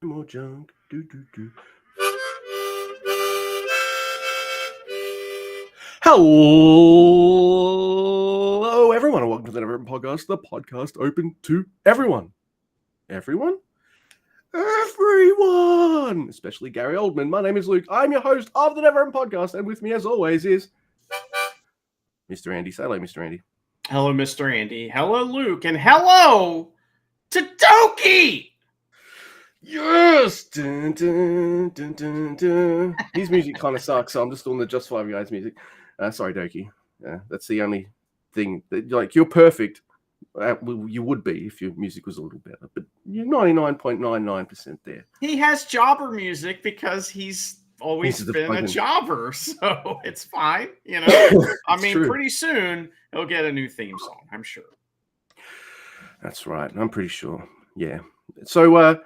More junk. Hello, everyone, and welcome to the NeverOpenPod, the podcast open to everyone. Everyone? Everyone! Especially Gary Oldman. My name is Luke. I'm your host of the NeverOpenPod, and with me, as always, is Mr. Andy. Say hello, Mr. Andy. Hello, Mr. Andy. Hello, Luke. And hello to Doki! Yes! Dun, dun, dun, dun, dun. His music kind of sucks, so I'm just doing the Just Five Guys music. Sorry, Doki. That's the only thing. Like, you're perfect. You would be if your music was a little better, but you're 99.99% there. He has jobber music because he's always been a jobber, so it's fine. You know, I mean, true. Pretty soon he'll get a new theme song, I'm sure. That's right. I'm pretty sure. Yeah. So,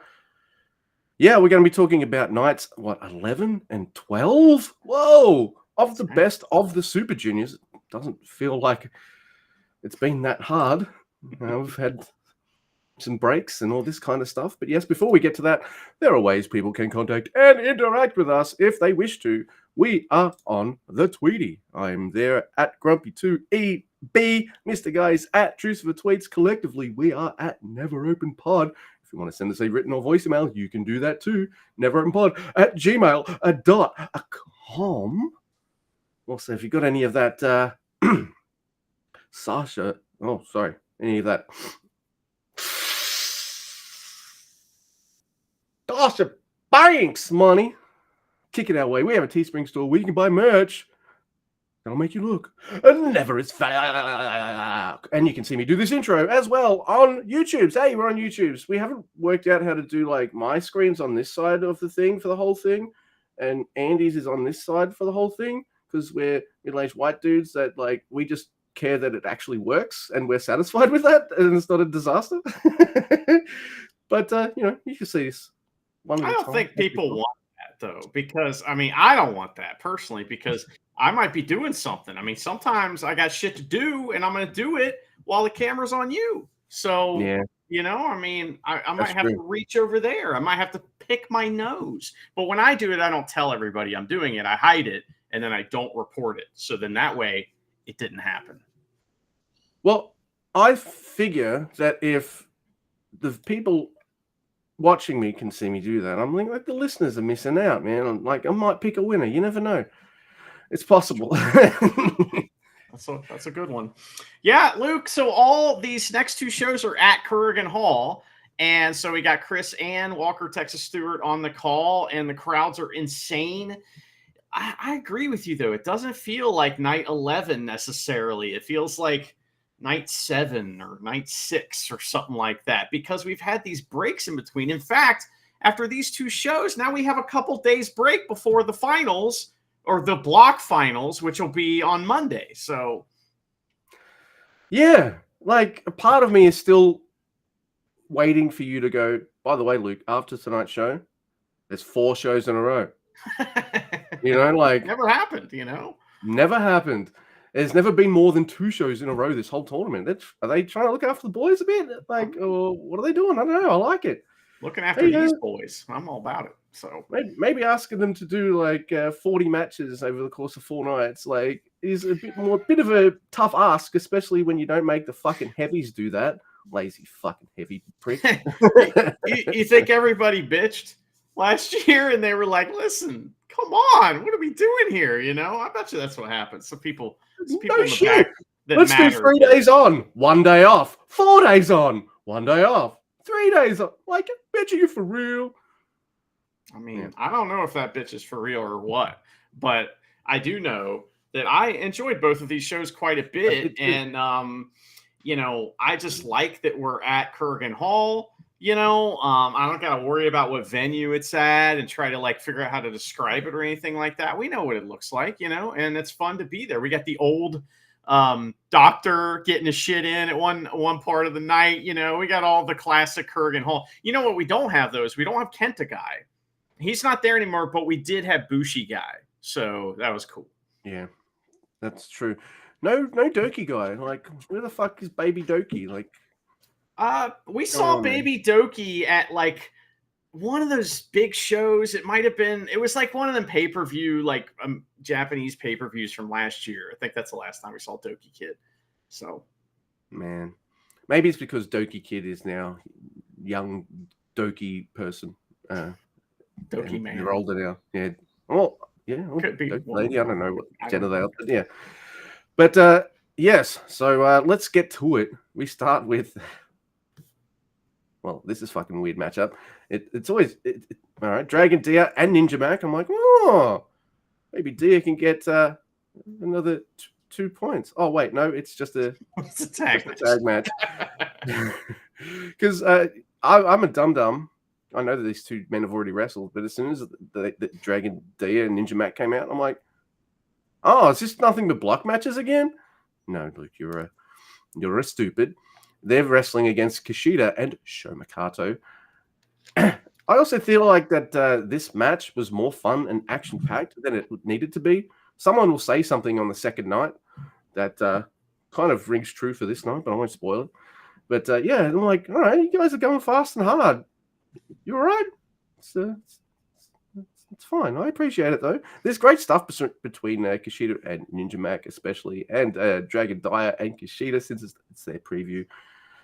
yeah, we're going to be talking about nights, 11 and 12? Whoa! Of the best of the Super Juniors. It doesn't feel like it's been that hard. We've had some breaks and all this kind of stuff. But yes, before we get to that, there are ways people can contact and interact with us if they wish to. We are on the Tweety. I'm there at Grumpy2EB. Mr. Guys at Truth for Tweets. Collectively, we are at NeverOpenPod. If you want to send us a written or voice email, you can do that too. NeverOpenPod@gmail.com. Also, if you've got any of that, Sasha, any of that Sasha Banks money, kick it our way. We have a Teespring store where you can buy merch. That'll make you look never as fuck. And you can see me do this intro as well on YouTube. Hey, we're on YouTube. We haven't worked out how to do like my screen's on this side of the thing for the whole thing, and Andy's is on this side for the whole thing, because we're middle-aged white dudes that like we just care that it actually works and we're satisfied with that and it's not a disaster. But you can see this. I don't think people want that though, because I mean, I don't want that personally because I might be doing something. I mean, sometimes I got shit to do and I'm going to do it while the camera's on you. So, yeah. I mean, I might have to reach over there. I might have to pick my nose. But when I do it, I don't tell everybody I'm doing it. I hide it and then I don't report it. So then that way it didn't happen. Well, I figure that if the people watching me can see me do that, I'm like the listeners are missing out, man. I'm like, I might pick a winner. You never know. It's possible. That's a good one. Yeah, Luke. So all these next two shows are at Kurgan Hall. And so we got Chris and Walker Texas Stewart on the call, and the crowds are insane. I agree with you, though. It doesn't feel like night 11 necessarily. It feels like night 7 or night 6 or something like that, because we've had these breaks in between. In fact, after these two shows, now we have a couple days break before the finals, or the block finals, which will be on Monday. So, yeah, like a part of me is still waiting for you to go, by the way, Luke, after tonight's show, there's 4 shows in a row. Like never happened, Never happened. There's never been more than 2 shows in a row this whole tournament. Are they trying to look after the boys a bit? Like, what are they doing? I don't know. I like it. Looking after these boys. I'm all about it. So maybe asking them to do like 40 matches over the course of 4 nights, like, is a bit of a tough ask, especially when you don't make the fucking heavies do that. Lazy fucking heavy prick. you think everybody bitched last year and they were like, listen, come on, what are we doing here? I bet you that's what happened. Some people no in the shit. Let's do 3 days on, 1 day off, 4 days on, 1 day off, 3 days off. Like, I bet you for real. I mean, I don't know if that bitch is for real or what, but I do know that I enjoyed both of these shows quite a bit. And, I just like that we're at Kurgan Hall. I don't got to worry about what venue it's at and try to like figure out how to describe it or anything like that. We know what it looks like, and it's fun to be there. We got the old doctor getting his shit in at one part of the night. We got all the classic Kurgan Hall. You know what we don't have, though, is we don't have Kenta Guy. He's not there anymore, but we did have Bushi Guy. So that was cool. Yeah, that's true. No Doki Guy. Like, where the fuck is Baby Doki? Like, we saw Baby Doki at like one of those big shows. It might have been. It was like one of them pay-per-view, like Japanese pay-per-views from last year. I think that's the last time we saw Doki Kid. So, man, maybe it's because Doki Kid is now young Doki person. Doki man. They're older now. Yeah. Well, yeah. Could be. Lady. I don't know what gender they are. But yeah. But yes. So let's get to it. We start with. Well, this is fucking weird matchup. It's always all right. Dragon Dia and Ninja Mac. I'm like, oh, maybe Dia can get another 2 points. Oh wait, no, it's just a tag match. Because I'm a dum-dum. I know that these two men have already wrestled, but as soon as the Dragon Dia and Ninja Mac came out, I'm like, oh, is this nothing but block matches again? No, Luke, you're a stupid. They're wrestling against Kushida and Sho Makato. I also feel like that this match was more fun and action-packed than it needed to be. Someone will say something on the second night that kind of rings true for this night, but I won't spoil it. But yeah, I'm like, all right, you guys are going fast and hard. You all right? It's fine. I appreciate it, though. There's great stuff between Kushida and Ninja Mac, especially, and Dragon Dia and Kushida, since it's their preview.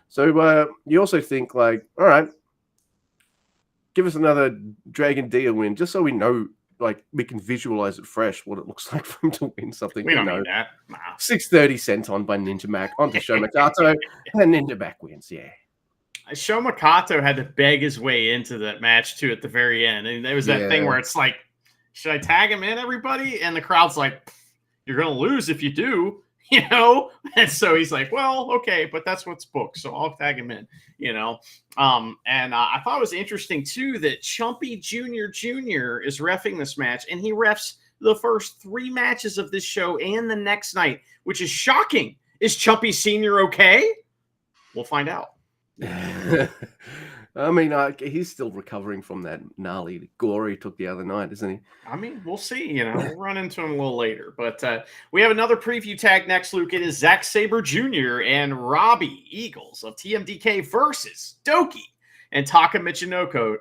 So you also think, like, all right, give us another Dragon Dia win, just so we know, like, we can visualize it fresh, what it looks like for him to win something. We don't need that. Nah. 6:30 sent on by Ninja Mac onto Sho Makato, and Ninja Mac wins, yeah. Sho Makato had to beg his way into that match, too, at the very end. And there was that thing where it's like, should I tag him in, everybody? And the crowd's like, you're going to lose if you do. You know, and so he's like, well, okay, but that's what's booked, so I'll tag him in, you know. And I thought it was interesting, too, that Chumpy Jr. is reffing this match, and he refs the first 3 matches of this show and the next night, which is shocking. Is Chumpy Sr. okay? We'll find out. I mean, he's still recovering from that gnarly gore he took the other night, isn't he? I mean, we'll see. You know, we'll run into him a little later. But we have another preview tag next, Luke. It is Zack Sabre Jr. and Robbie Eagles of TMDK versus Doki and Taka Michinoko.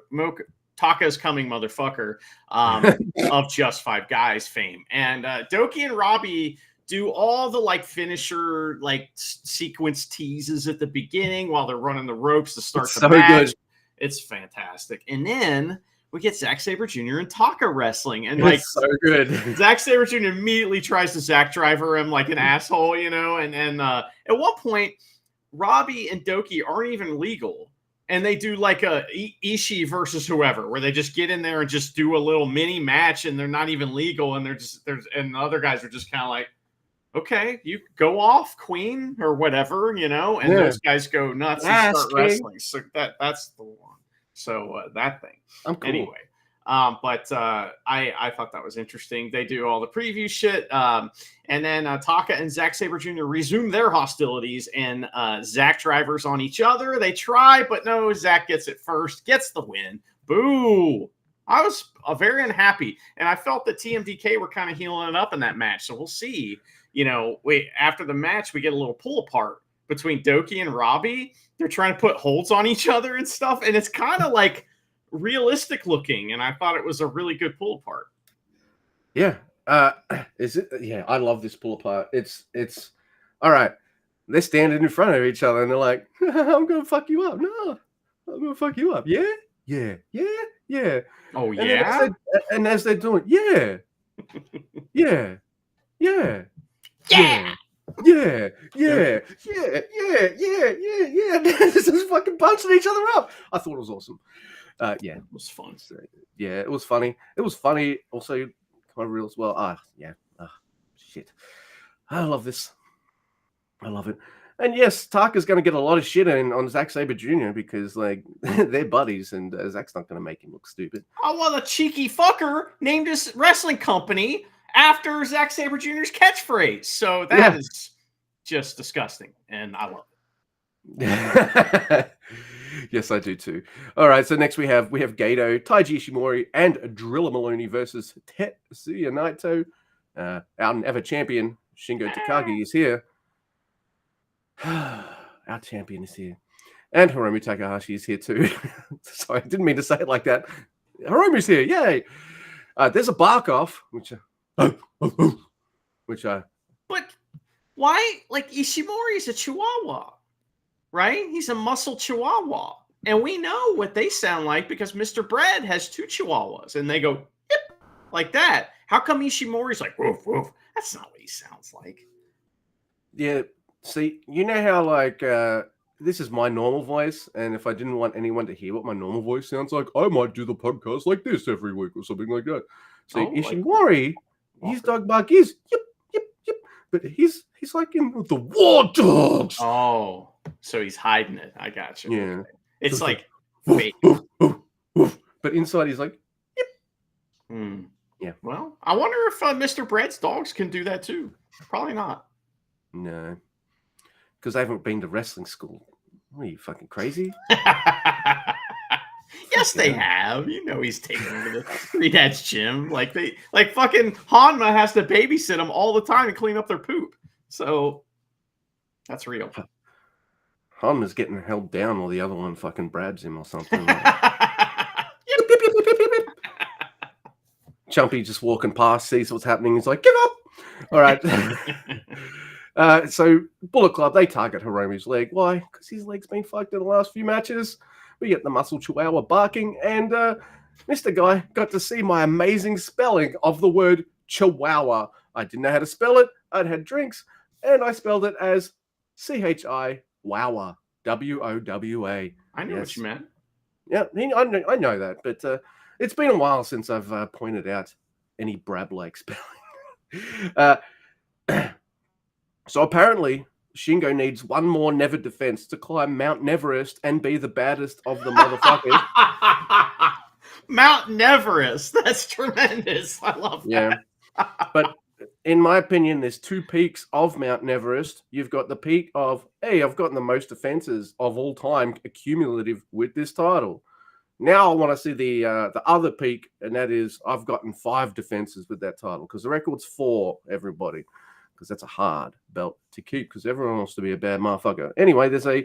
Taka's coming, motherfucker, of Just 5 Guys fame. And Doki and Robbie do all the like finisher like sequence teases at the beginning while they're running the ropes to start the match. Good. It's fantastic. And then we get Zack Sabre Jr. and Taka wrestling. And like so good. Zack Sabre Jr. immediately tries to Zack driver him like an asshole, you know, and at one point, Robbie and Doki aren't even legal. And they do like a Ishii versus whoever, where they just get in there and just do a little mini match, and they're not even legal, and and the other guys are just kind of like, okay, you go off, Queen, or whatever, you know, and those guys go nuts and start wrestling. So that's the one. So that thing. I'm cool. Anyway, but I thought that was interesting. They do all the preview shit, and then Taka and Zack Sabre Jr. resume their hostilities, and Zack drivers on each other. They try, but no, Zack gets it first, gets the win. Boo! I was very unhappy, and I felt that TMDK were kind of healing it up in that match. So we'll see. You know, after the match, we get a little pull apart between Doki and Robbie. They're trying to put holds on each other and stuff, and it's kind of like realistic looking, and I thought it was a really good pull apart. Yeah. Is it? Yeah, I love this pull apart. It's all right. They're standing in front of each other, and they're like, I'm going to fuck you up. No, I'm going to fuck you up. Yeah. Oh, yeah? And as they're doing, yeah. This is fucking punching each other up. I thought it was awesome. Yeah, it was fun. So, yeah, it was funny. It was funny. Also, kind of real as well. Shit. I love this. I love it. And yes, Taka's going to get a lot of shit in on Zack Sabre Jr. because, like, they're buddies, and Zack's not going to make him look stupid. Oh, well, the cheeky fucker named his wrestling company after Zack Sabre Jr.'s catchphrase. So that is just disgusting, and I love it. Yes, I do too. All right, so next we have Gato, Taiji Ishimori, and Drilla Maloney versus Tetsuya Naito. Our ever champion Shingo Takagi is here. Our champion is here. And Hiromu Takahashi is here too. Sorry, I didn't mean to say it like that. Hiromu's here, yay! There's a bark off, which But why? Like Ishimori's a Chihuahua, right? He's a muscle Chihuahua, and we know what they sound like because Mr. Bread has 2 Chihuahuas, and they go yip, like that. How come Ishimori's like woof woof? That's not what he sounds like. Yeah, see, you know how like this is my normal voice, and if I didn't want anyone to hear what my normal voice sounds like, I might do the podcast like this every week or something like that. See, Ishimori, his dog bark is yip yip yip, but he's like in the War Dogs. Oh, so he's hiding it. I got you. Yeah, it's so like woof, woof, woof, woof. But inside he's like yip. Yeah. Well, I wonder if Mr. Bread's dogs can do that too. Probably not. No, because they haven't been to wrestling school. What are you, fucking crazy? Yes, they have. You know, he's taking them to the Three Dads gym. Like fucking Hanma has to babysit them all the time and clean up their poop. So that's real. Hanma's getting held down while the other one fucking brabs him or something. Chumpy just walking past, sees what's happening. He's like, give up. All right. So Bullet Club, they target Hiromu's leg. Why? Because his leg's been fucked in the last few matches. We get the muscle Chihuahua barking, and Mr. Guy got to see my amazing spelling of the word Chihuahua. I didn't know how to spell it. I'd had drinks, and I spelled it as CHI-WOWA, WOWA. I know what you meant. Yeah, I know that, but it's been a while since I've pointed out any Brab-like spelling. So apparently, Shingo needs one more Never defense to climb Mount Neverest and be the baddest of the motherfuckers. Mount Neverest. That's tremendous. I love that. Yeah. But in my opinion, there's 2 peaks of Mount Neverest. You've got the peak of, hey, I've gotten the most defenses of all time accumulative with this title. Now I want to see the other peak, and that is I've gotten 5 defenses with that title because the record's 4, everybody. Because that's a hard belt to keep because everyone wants to be a bad motherfucker. Anyway, there's a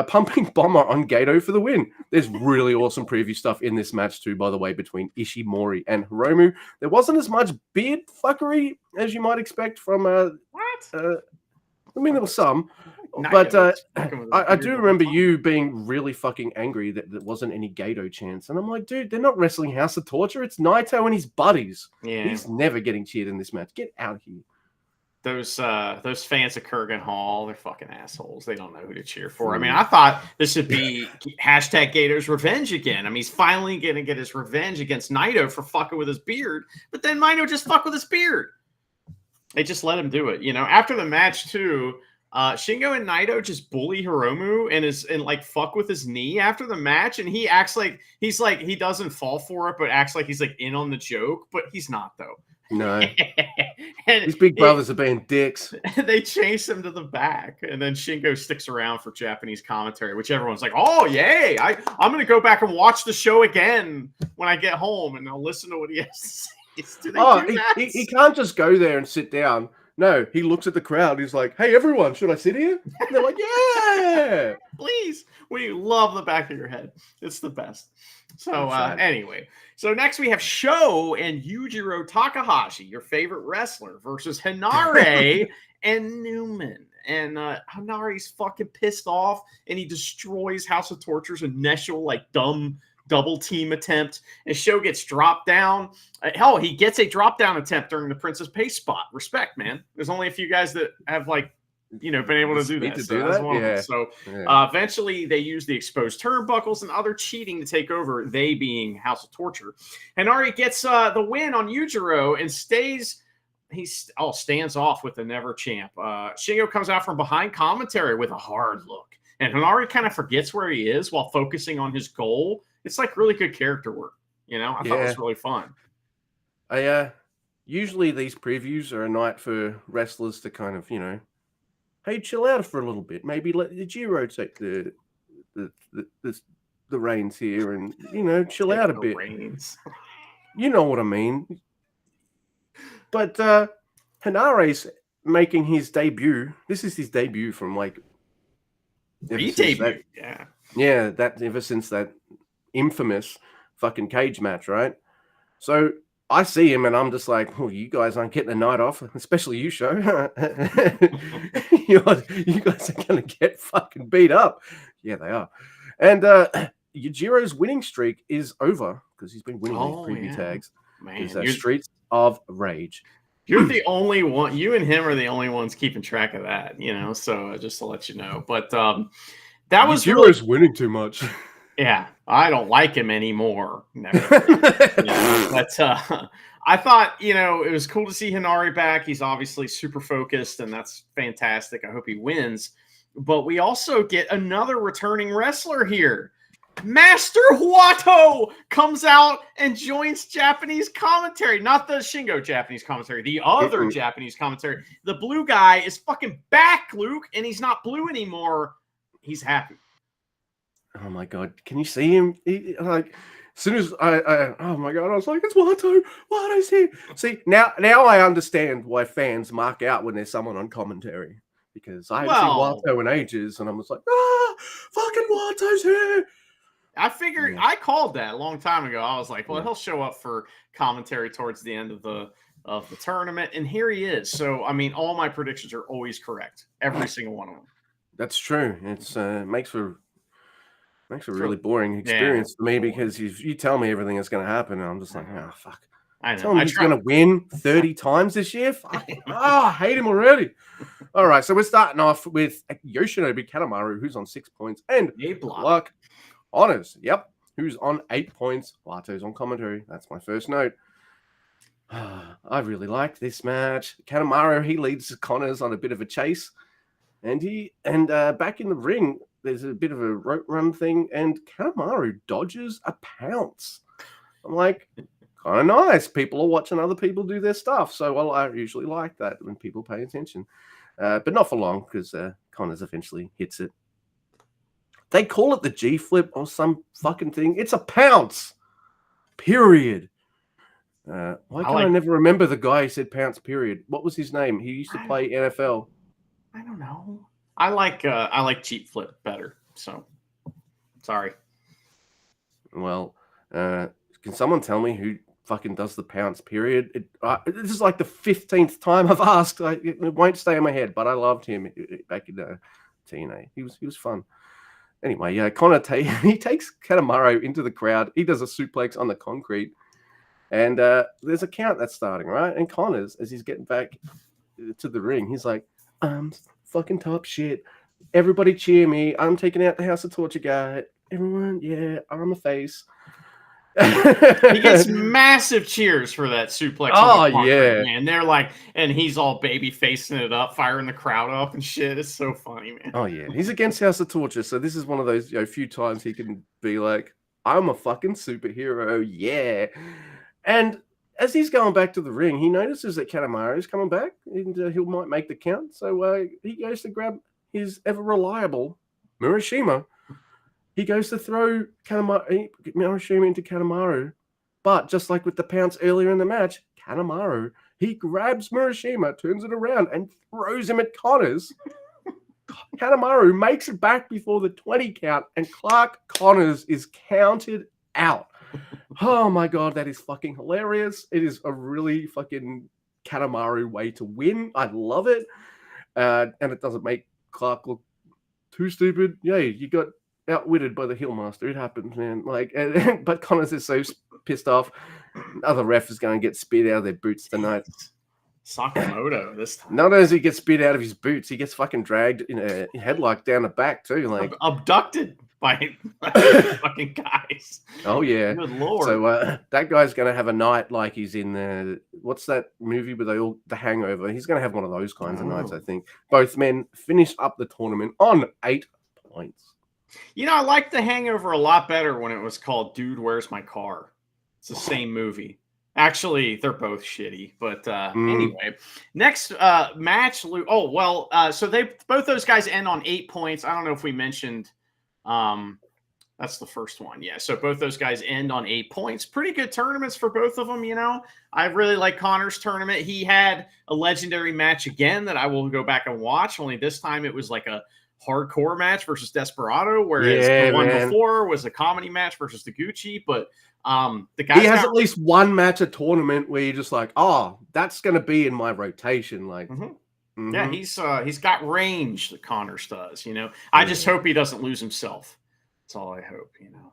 pumping bomber on Gato for the win. There's really awesome preview stuff in this match too, by the way, between Ishimori and Hiromu. There wasn't as much beard fuckery as you might expect from what? I mean, there was some, but I do remember you being really fucking angry that there wasn't any Gato chants. And I'm like, dude, they're not wrestling House of Torture. It's Naito and his buddies. Yeah. He's never getting cheered in this match. Get out of here. Those fans of Kurgan Hall, they're fucking assholes. They don't know who to cheer for. I mean, I thought this would be hashtag Gato's revenge again. I mean, he's finally going to get his revenge against Naito for fucking with his beard. But then Naito just fucked with his beard. They just let him do it. You know, after the match too, Shingo and Naito just bully Hiromu and like fuck with his knee after the match, and he acts like he doesn't fall for it, but acts like he's like in on the joke, but he's not though. No. These big brothers are being dicks. They chase him to the back, and then Shingo sticks around for Japanese commentary, which everyone's like, oh, yay. I'm going to go back and watch the show again when I get home, and I'll listen to what he has to say. He can't just go there and sit down. No, he looks at the crowd. He's like, hey, everyone, should I sit here? And they're like, yeah. Please. We love the back of your head. It's the best. So anyway, so next we have Sho and Yujiro Takahashi, your favorite wrestler, versus Hinare and Newman. And Hinare's fucking pissed off, and he destroys House of Torture's initial like dumb double team attempt, and Sho gets dropped down. Hell, he gets a drop down attempt during the Princess Pace spot. Respect, man. There's only a few guys that have like, you know, been able to do that. So eventually they use the exposed turnbuckles and other cheating to take over, they being House of Torture. Hinare gets the win on Yujiro and stands off with the Never champ. Shingo comes out from behind commentary with a hard look, and Hinare kind of forgets where he is while focusing on his goal. It's like really good character work, you know. I thought it was really fun. Usually these previews are a night for wrestlers to kind of, you know, hey, chill out for a little bit. Maybe let the Jiro take the reins here, and you know, chill out a bit. Reins. You know what I mean. But Hinare's making his debut. This is his debut from like Re-debut. Ever since that infamous fucking cage match, right? So I see him and I'm just like, oh, you guys aren't getting a night off, especially you, Show. you guys are going to get fucking beat up. Yeah, they are. And Yujiro's winning streak is over because he's been winning these preview tags. Man, Streets of Rage. You're the only one. You and him are the only ones keeping track of that, So just to let you know, but that was Yujiro's winning too much. Yeah, I don't like him anymore. But I thought, it was cool to see Hinari back. He's obviously super focused, and that's fantastic. I hope he wins. But we also get another returning wrestler here. Master Huato comes out and joins Japanese commentary. Not the Shingo Japanese commentary, the other Japanese commentary. The blue guy is fucking back, Luke, and he's not blue anymore. He's happy. Oh my god! Can you see him? As soon as oh my god! I was like, it's Wato. Wato's here. See now I understand why fans mark out when there's someone on commentary because I haven't seen Wato in ages, and I'm just like, fucking Wato's here. I figured I called that a long time ago. I was like, well, he'll show up for commentary towards the end of the tournament, and here he is. So I mean, all my predictions are always correct, every single one of them. That's true. It's makes for a really boring experience for me because you tell me everything that's going to happen, and I'm just like, oh, fuck. I know. Tell me he's going to win 30 times this year? Fuck. I hate him already. All right, so we're starting off with Yoshinobu Kanemaru, who's on 6 points, and Clark Honors, who's on 8 points. Wato's on commentary. That's my first note. I really liked this match. Kanemaru, he leads Connors on a bit of a chase, and back in the ring, there's a bit of a rope run thing, and Kanemaru dodges a pounce. I'm like, kind of nice. People are watching other people do their stuff. So I usually like that when people pay attention. But not for long because Connors eventually hits it. They call it the G flip or some fucking thing. It's a pounce. Period. Why can't I never remember the guy who said pounce, period? What was his name? He used to play NFL. I don't know. I like cheap flip better. So sorry. Well, can someone tell me who fucking does the pounce, period? This is like the 15th time I've asked. It won't stay in my head, but I loved him back in TNA. He was fun. Anyway, Connor he takes Kanemaru into the crowd. He does a suplex on the concrete, and there's a count that's starting, right? And Connors, as he's getting back to the ring, he's like, fucking top shit. Everybody cheer me. I'm taking out the House of Torture guy. Everyone, I'm a face. He gets massive cheers for that suplex. Man. They're like, and he's all baby facing it up, firing the crowd up and shit. It's so funny, man. Oh yeah, he's against House of Torture, so this is one of those few times he can be like, I'm a fucking superhero, yeah. And as he's going back to the ring, he notices that Kanemaru is coming back, and he might make the count. So he goes to grab his ever reliable Murashima. He goes to throw Murashima into Kanemaru. But just like with the pounce earlier in the match, Kanemaru, he grabs Murashima, turns it around, and throws him at Connors. Kanemaru makes it back before the 20 count, and Clark Connors is counted out. Oh my god, that is fucking hilarious. It is a really fucking Kanemaru way to win. I love it. And it doesn't make Clark look too stupid. Yeah, you got outwitted by the heel master. It happens, man. But Connors is so pissed off. Other ref is going to get spit out of their boots tonight. Sakamoto this time. Not only does he get spit out of his boots, he gets fucking dragged in a headlock down the back too. Abducted by fucking guys. Oh yeah. Good lord. So that guy's going to have a night like he's in what's that movie with The Hangover? He's going to have one of those kinds of nights, I think. Both men finish up the tournament on 8 points. I liked The Hangover a lot better when it was called Dude, Where's My Car? It's the same movie. Actually, they're both shitty, but anyway. Next match, so both those guys end on 8 points. I don't know if we mentioned that's the first one. Yeah, so both those guys end on 8 points. Pretty good tournaments for both of them, I really like Connor's tournament. He had a legendary match again that I will go back and watch, only this time it was like a hardcore match versus Desperado, whereas Yeah, the one man. before was a comedy match versus Taguchi. But the guy has at least one match a tournament where you're just like, oh, that's going to be in my rotation. Like, yeah, he's got range that Connors does. You know, I just hope he doesn't lose himself. That's all I hope. You know.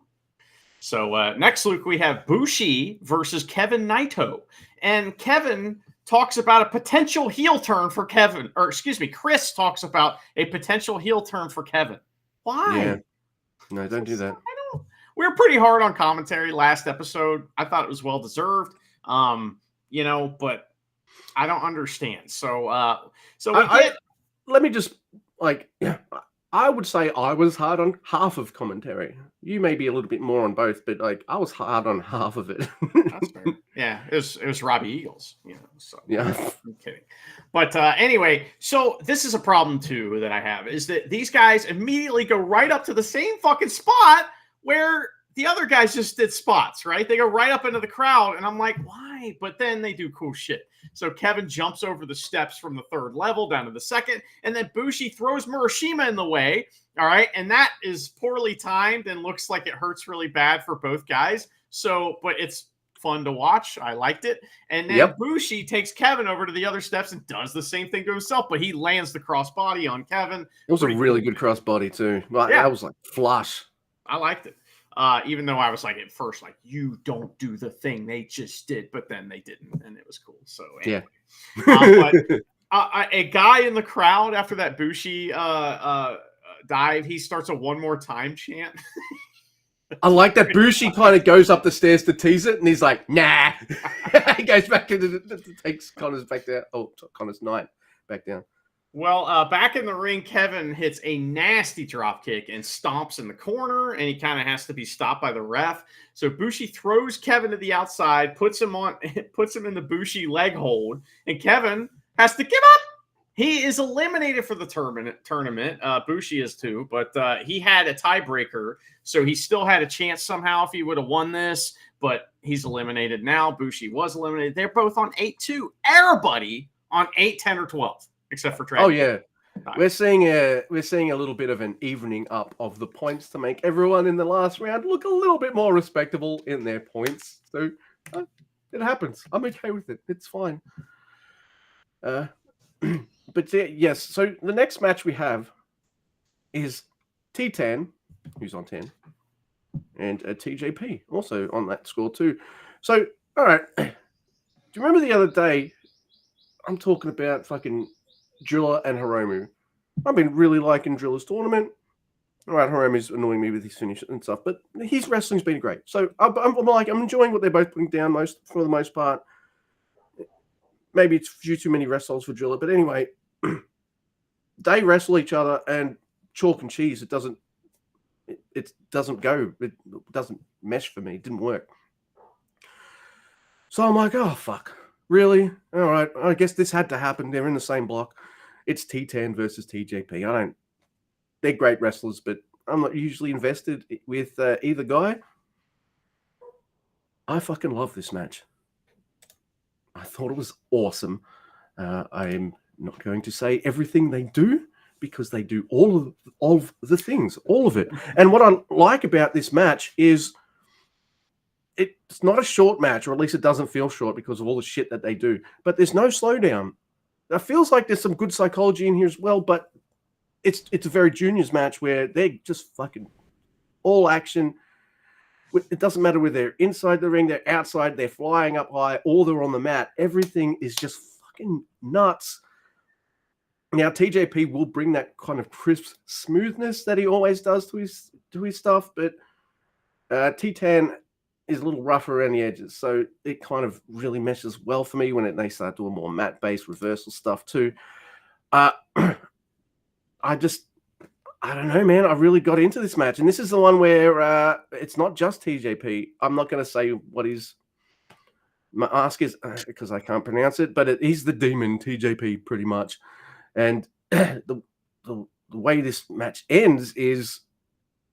So next, Luke, we have Bushi versus Kevin Naito, and Kevin talks about a potential heel turn for Kevin, or excuse me, Chris talks about a potential heel turn for Kevin. Why? Yeah. No, don't do that. We were pretty hard on commentary last episode. I thought it was well deserved. You know, but I don't understand. So let me just I would say I was hard on half of commentary. You may be a little bit more on both, but like I was hard on half of it. That's fair. Yeah, it was Robbie Eagles, you know. So yeah, I'm kidding. But anyway, so this is a problem too that I have is that these guys immediately go right up to the same fucking spot where the other guys just did spots, right? They go right up into the crowd, and I'm like, why? But then they do cool shit. So Kevin jumps over the steps from the third level down to the second, and then Bushi throws Murashima in the way, all right? And that is poorly timed and looks like it hurts really bad for both guys. So, but it's fun to watch. I liked it. And then Bushi takes Kevin over to the other steps and does the same thing to himself, but he lands the crossbody on Kevin. It was a really good crossbody too. Like, that was like flush. I liked it. Even though I was like at first, like, you don't do the thing they just did, but then they didn't, and it was cool. So anyway. But a guy in the crowd after that Bushi dive, he starts a one more time chant. I like that Bushi kind of goes up the stairs to tease it, and he's like, nah. He goes back takes Connor's back down. Oh, Connor's knight back down. Well, back in the ring, Kevin hits a nasty drop kick and stomps in the corner, and he kind of has to be stopped by the ref. So Bushi throws Kevin to the outside, puts him in the Bushi leg hold, and Kevin has to give up. He is eliminated for the tournament. Bushi is too, but he had a tiebreaker, so he still had a chance somehow if he would have won this, but he's eliminated now. Bushi was eliminated. They're both on 8-2. Everybody on 8, 10, or 12. Except for Dragon. Oh yeah, we're seeing a little bit of an evening up of the points to make everyone in the last round look a little bit more respectable in their points. So it happens. I'm okay with it. It's fine. But yes. So the next match we have is T10, who's on 10, and TJP also on that score too. So all right, do you remember the other day? I'm talking about fucking Driller and Hiromu. I've been really liking Driller's tournament. All right, Hiromu's annoying me with his finish and stuff, but his wrestling's been great. So I'm enjoying what they're both putting down for the most part. Maybe it's due to many wrestles for Driller, but anyway, they wrestle each other and chalk and cheese. It doesn't go. It doesn't mesh for me. It didn't work. So I'm like, oh fuck. Really? All right. I guess this had to happen. They're in the same block. It's T10 versus TJP. They're great wrestlers, but I'm not usually invested with either guy. I fucking love this match. I thought it was awesome. I am not going to say everything they do because they do all of the things, all of it. And what I like about this match is it's not a short match, or at least it doesn't feel short because of all the shit that they do. But there's no slowdown. It feels like there's some good psychology in here as well, but it's a very juniors match where they're just fucking all action. It doesn't matter whether they're inside the ring, they're outside, they're flying up high, or they're on the mat. Everything is just fucking nuts. Now, TJP will bring that kind of crisp smoothness that he always does to his stuff, but T10 is a little rough around the edges, so it kind of really meshes well for me when they start doing more mat-based reversal stuff too. I don't know, man. I really got into this match, and this is the one where it's not just TJP. I'm not going to say what his mask is because I can't pronounce it, but he's the demon TJP pretty much. And the way this match ends is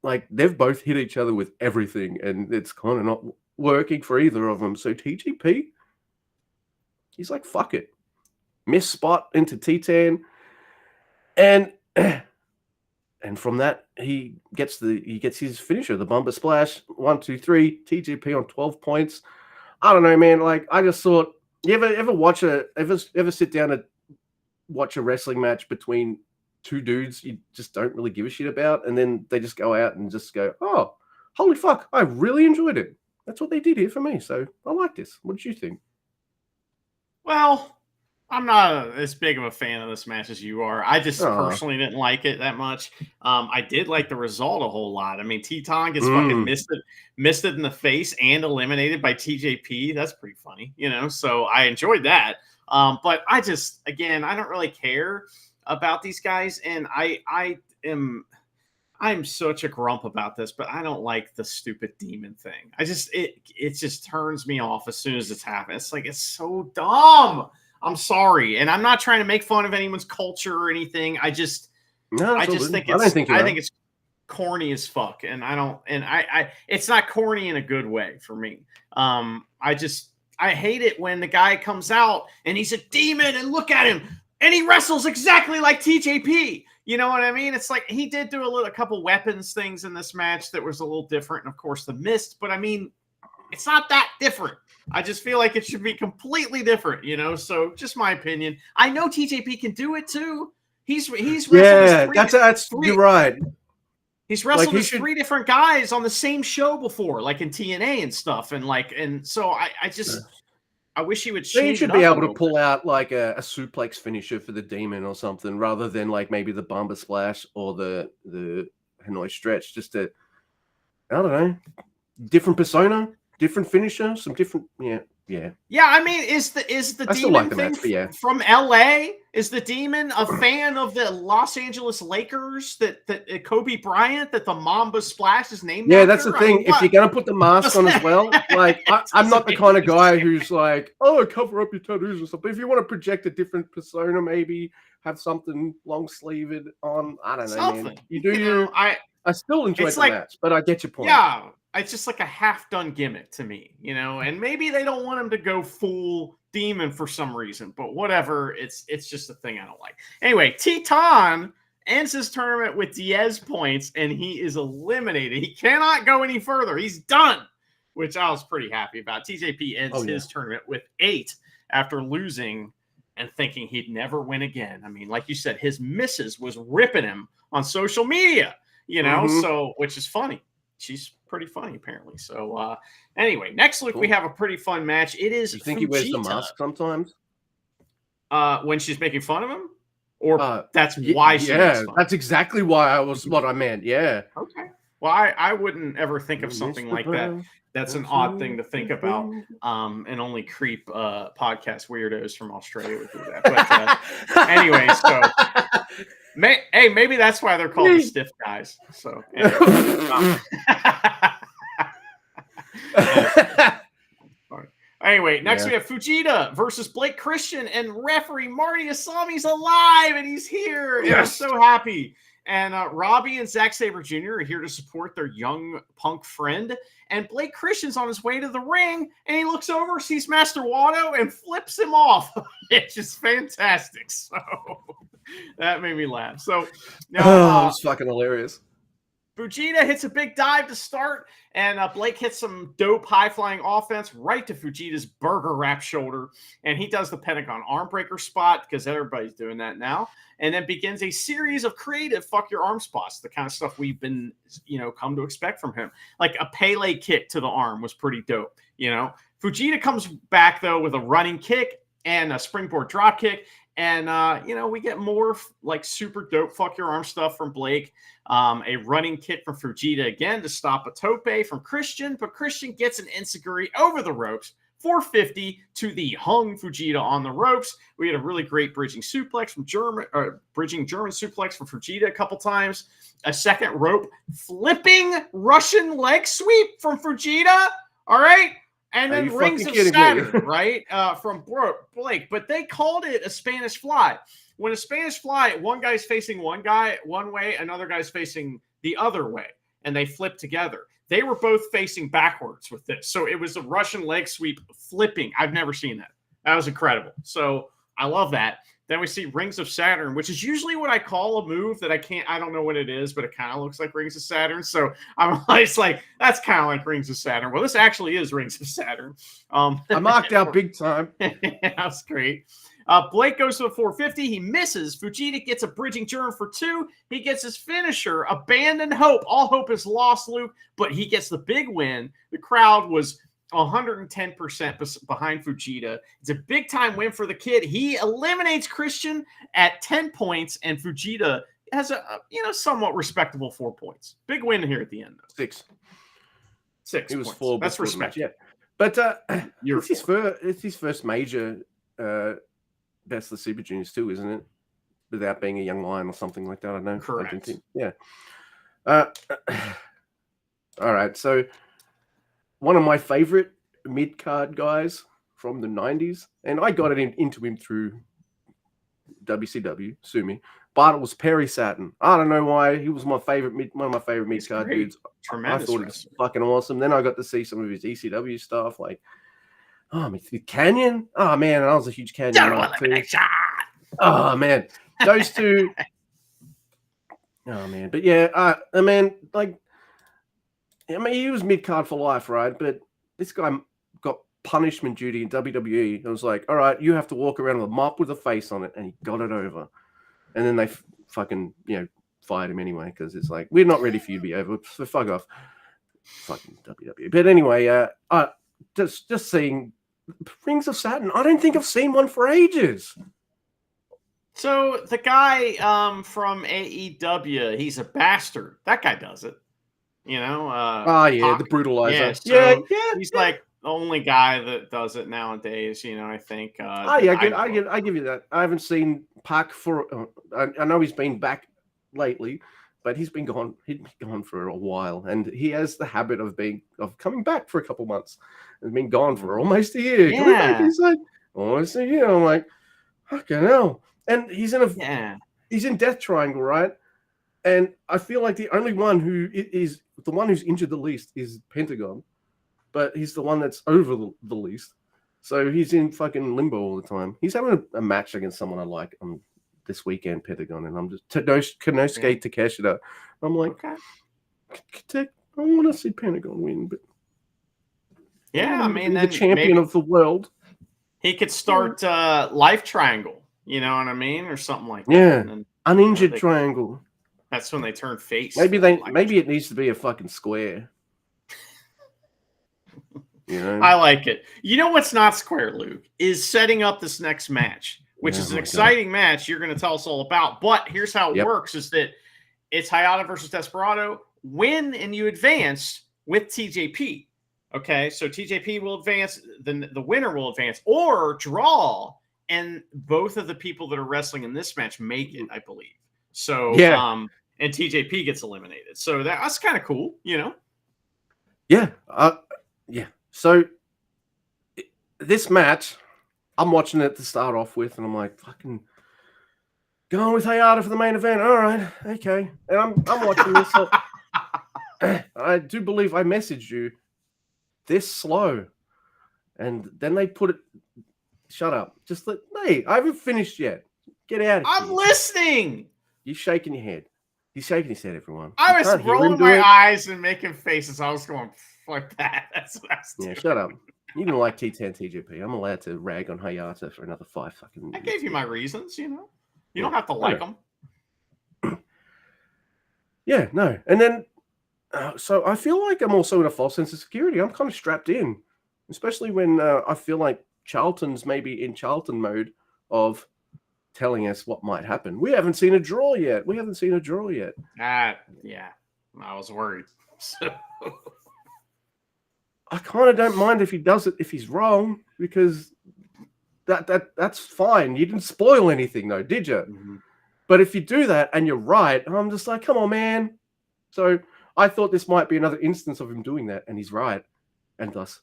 like they've both hit each other with everything, and it's kind of not working for either of them. So TJP, he's like, fuck it. Miss spot into T10. And And from that, he gets his finisher, the Bumper Splash. 1, 2, 3, TJP on 12 points. I don't know, man. Like, I just thought, you ever sit down and watch a wrestling match between two dudes you just don't really give a shit about, and then they just go out and just go, oh, holy fuck, I really enjoyed it. That's what they did here for me. So I like this. What did you think? Well, I'm not as big of a fan of this match as you are. I just personally didn't like it that much. I did like the result a whole lot. I mean, Teton gets fucking misted in the face and eliminated by TJP. That's pretty funny, so I enjoyed that. But I don't really care about these guys. And I'm such a grump about this, but I don't like the stupid demon thing. It just turns me off as soon as it's happened. It's like, it's so dumb. I'm sorry. And I'm not trying to make fun of anyone's culture or anything. I think it's corny as fuck. And it's not corny in a good way for me. I hate it when the guy comes out and he's a demon and look at him and he wrestles exactly like TJP. You know what I mean? It's like he did do a couple weapons things in this match that was a little different. And of course the mist, but I mean, it's not that different. I just feel like it should be completely different, so just my opinion. I know TJP can do it too. He's wrestled you're right. He's wrestled with 3 different guys on the same show before, like in TNA and stuff. And so I wish he would change. He should be able to pull out like a suplex finisher for the demon or something, rather than like maybe the Bumper Splash or the Hanoi Stretch. Just I don't know, different persona, different finisher, some different, yeah. I mean, is the demon thing from LA? Is the demon a fan of the Los Angeles Lakers? That Kobe Bryant, that the Mamba Splash is named? Yeah, that's the thing. If you're gonna put the mask on as well, like I'm not the kind of guy who's like, oh, cover up your tattoos or something. If you want to project a different persona, maybe have something long sleeved on. I don't know, man. You do. I still enjoy the match, but I get your point. Yeah. It's just like a half-done gimmick to me, and maybe they don't want him to go full demon for some reason, but whatever. It's just a thing I don't like. Anyway, Teton ends his tournament with Diaz points, and he is eliminated. He cannot go any further. He's done, which I was pretty happy about. TJP ends his tournament with 8 after losing and thinking he'd never win again. I mean, like you said, his missus was ripping him on social media, so, which is funny. She's pretty funny, apparently. So, anyway, next week we have a pretty fun match. It is. You think Fujita. He wears the mask sometimes? When she's making fun of him, or that's why she. Yeah, that's exactly why what I meant. Yeah. Okay. Well, I wouldn't ever think of something like that. That's an odd thing to think about. And only creep podcast weirdos from Australia would do that. But anyway, so. Maybe that's why they're called the stiff guys. So anyway, next we have Fujita versus Blake Christian, and referee Marty Asami's alive and he's here. Yes. And we're so happy. And Robbie and Zack Sabre Jr. are here to support their young punk friend. And Blake Christian's on his way to the ring, and he looks over, sees Master Wato, and flips him off. It's just fantastic. So that made me laugh. So now, it's fucking hilarious. Fujita hits a big dive to start, and Blake hits some dope high-flying offense right to Fujita's burger wrap shoulder, and he does the Pentagon arm breaker spot because everybody's doing that now, and then begins a series of creative fuck your arm spots, the kind of stuff we've been, come to expect from him. Like a Pele kick to the arm was pretty dope, Fujita comes back, though, with a running kick and a springboard drop kick. And, we get more like super dope fuck your arm stuff from Blake. A running kick from Fujita again to stop a tope from Christian. But Christian gets an enziguri over the ropes. 450 to the hung Fujita on the ropes. We had a really great bridging suplex from German suplex from Fujita a couple times. A second rope flipping Russian leg sweep from Fujita. All right. And then Rings of Saturn, right, from Blake. But they called it a Spanish fly. When a Spanish fly, one guy's facing one guy one way, another guy's facing the other way, and they flip together. They were both facing backwards with this. So it was a Russian leg sweep flipping. I've never seen that. That was incredible. So I love that. Then we see Rings of Saturn, which is usually what I call a move that I don't know what it is, but it kind of looks like Rings of Saturn. So I'm always like, that's kind of like Rings of Saturn. Well, this actually is Rings of Saturn. I marked out big time. That's great. Blake goes to a 450. He misses. Fujita gets a bridging German for 2. He gets his finisher. Abandon hope. All hope is lost, Luke, but he gets the big win. The crowd was 110% behind Fujita. It's a big time win for the kid. He eliminates Christian at 10 points, and Fujita has a somewhat respectable 4 points. Big win here at the end, though. 6. 6. It was points. 4. That's respect. Yeah, but it's his first major Best of the Super Juniors too, isn't it? Without being a young lion or something like that. I don't know. Correct. Yeah. All right. So one of my favorite mid-card guys from the 90s, and I got it into him through WCW, sue me, but it was Perry Saturn. I don't know why. He was one of my favorite mid-card dudes. Tremendous. I thought it was fucking awesome. Then I got to see some of his ECW stuff, like Canyon. Oh man, I was a huge Canyon too. Oh man, those two. Oh man, but yeah, he was mid card for life, right? But this guy got punishment duty in WWE. It was like, all right, you have to walk around with a mop with a face on it, and he got it over. And then they fucking fired him anyway because it's like, we're not ready for you to be over, so fuck off, fucking WWE. But anyway, just seeing Rings of Saturn. I don't think I've seen one for ages. So the guy from AEW, he's a bastard. That guy does it. The brutalizer. Yeah, he's like the only guy that does it nowadays. I think. I give you that. I haven't seen Pac for. I know he's been back lately, but he's been gone. He'd been gone for a while, and he has the habit of coming back for a couple months. He's been gone for almost a year. Yeah. Back, he's like almost a year. I'm like, fucking hell. And he's in Death Triangle, right? And I feel like the only one who's injured the least is Pentagon, but he's the one that's over the least. So he's in fucking limbo all the time. He's having a match against someone I like on this weekend, Pentagon, and I'm just Konosuke Takeshita. I'm like, okay. I want to see Pentagon win, but the champion of the world. He could start Life Triangle, you know what I mean, or something like that. Yeah, uninjured triangle. That's when they turn face. Maybe it needs to be a fucking square. I like it. You know what's not square, Luke, is setting up this next match, which is an exciting match you're going to tell us all about. But here's how it works, is that it's Hayata versus Desperado. Win and you advance with TJP. Okay, so TJP will advance, then the winner will advance, or draw, and both of the people that are wrestling in this match make it, I believe. So, and TJP gets eliminated. So that's kind of cool, Yeah. Yeah. So this match, I'm watching it to start off with, and I'm like, fucking going with Hayata for the main event. All right, okay. And I'm watching this. So I do believe I messaged you this slow, and then they put it. Shut up. Hey, I haven't finished yet. Get out of here. I'm listening. You're shaking your head. He's shaking his head, everyone. I was rolling my eyes and making faces. I was going, fuck that. That's shut up. You didn't like T10 TJP. I'm allowed to rag on Hayata for another 5 fucking. I gave you my reasons, You don't have to like them. Yeah, no. And then, so I feel like I'm also in a false sense of security. I'm kind of strapped in, especially when I feel like Charlton's maybe in Charlton mode of telling us what might happen. We haven't seen a draw yet. Yeah, I was worried. So. I kind of don't mind if he does it if he's wrong, because that's fine. You didn't spoil anything though, did you? Mm-hmm. But if you do that and you're right, I'm just like, come on, man. So I thought this might be another instance of him doing that, and he's right, and thus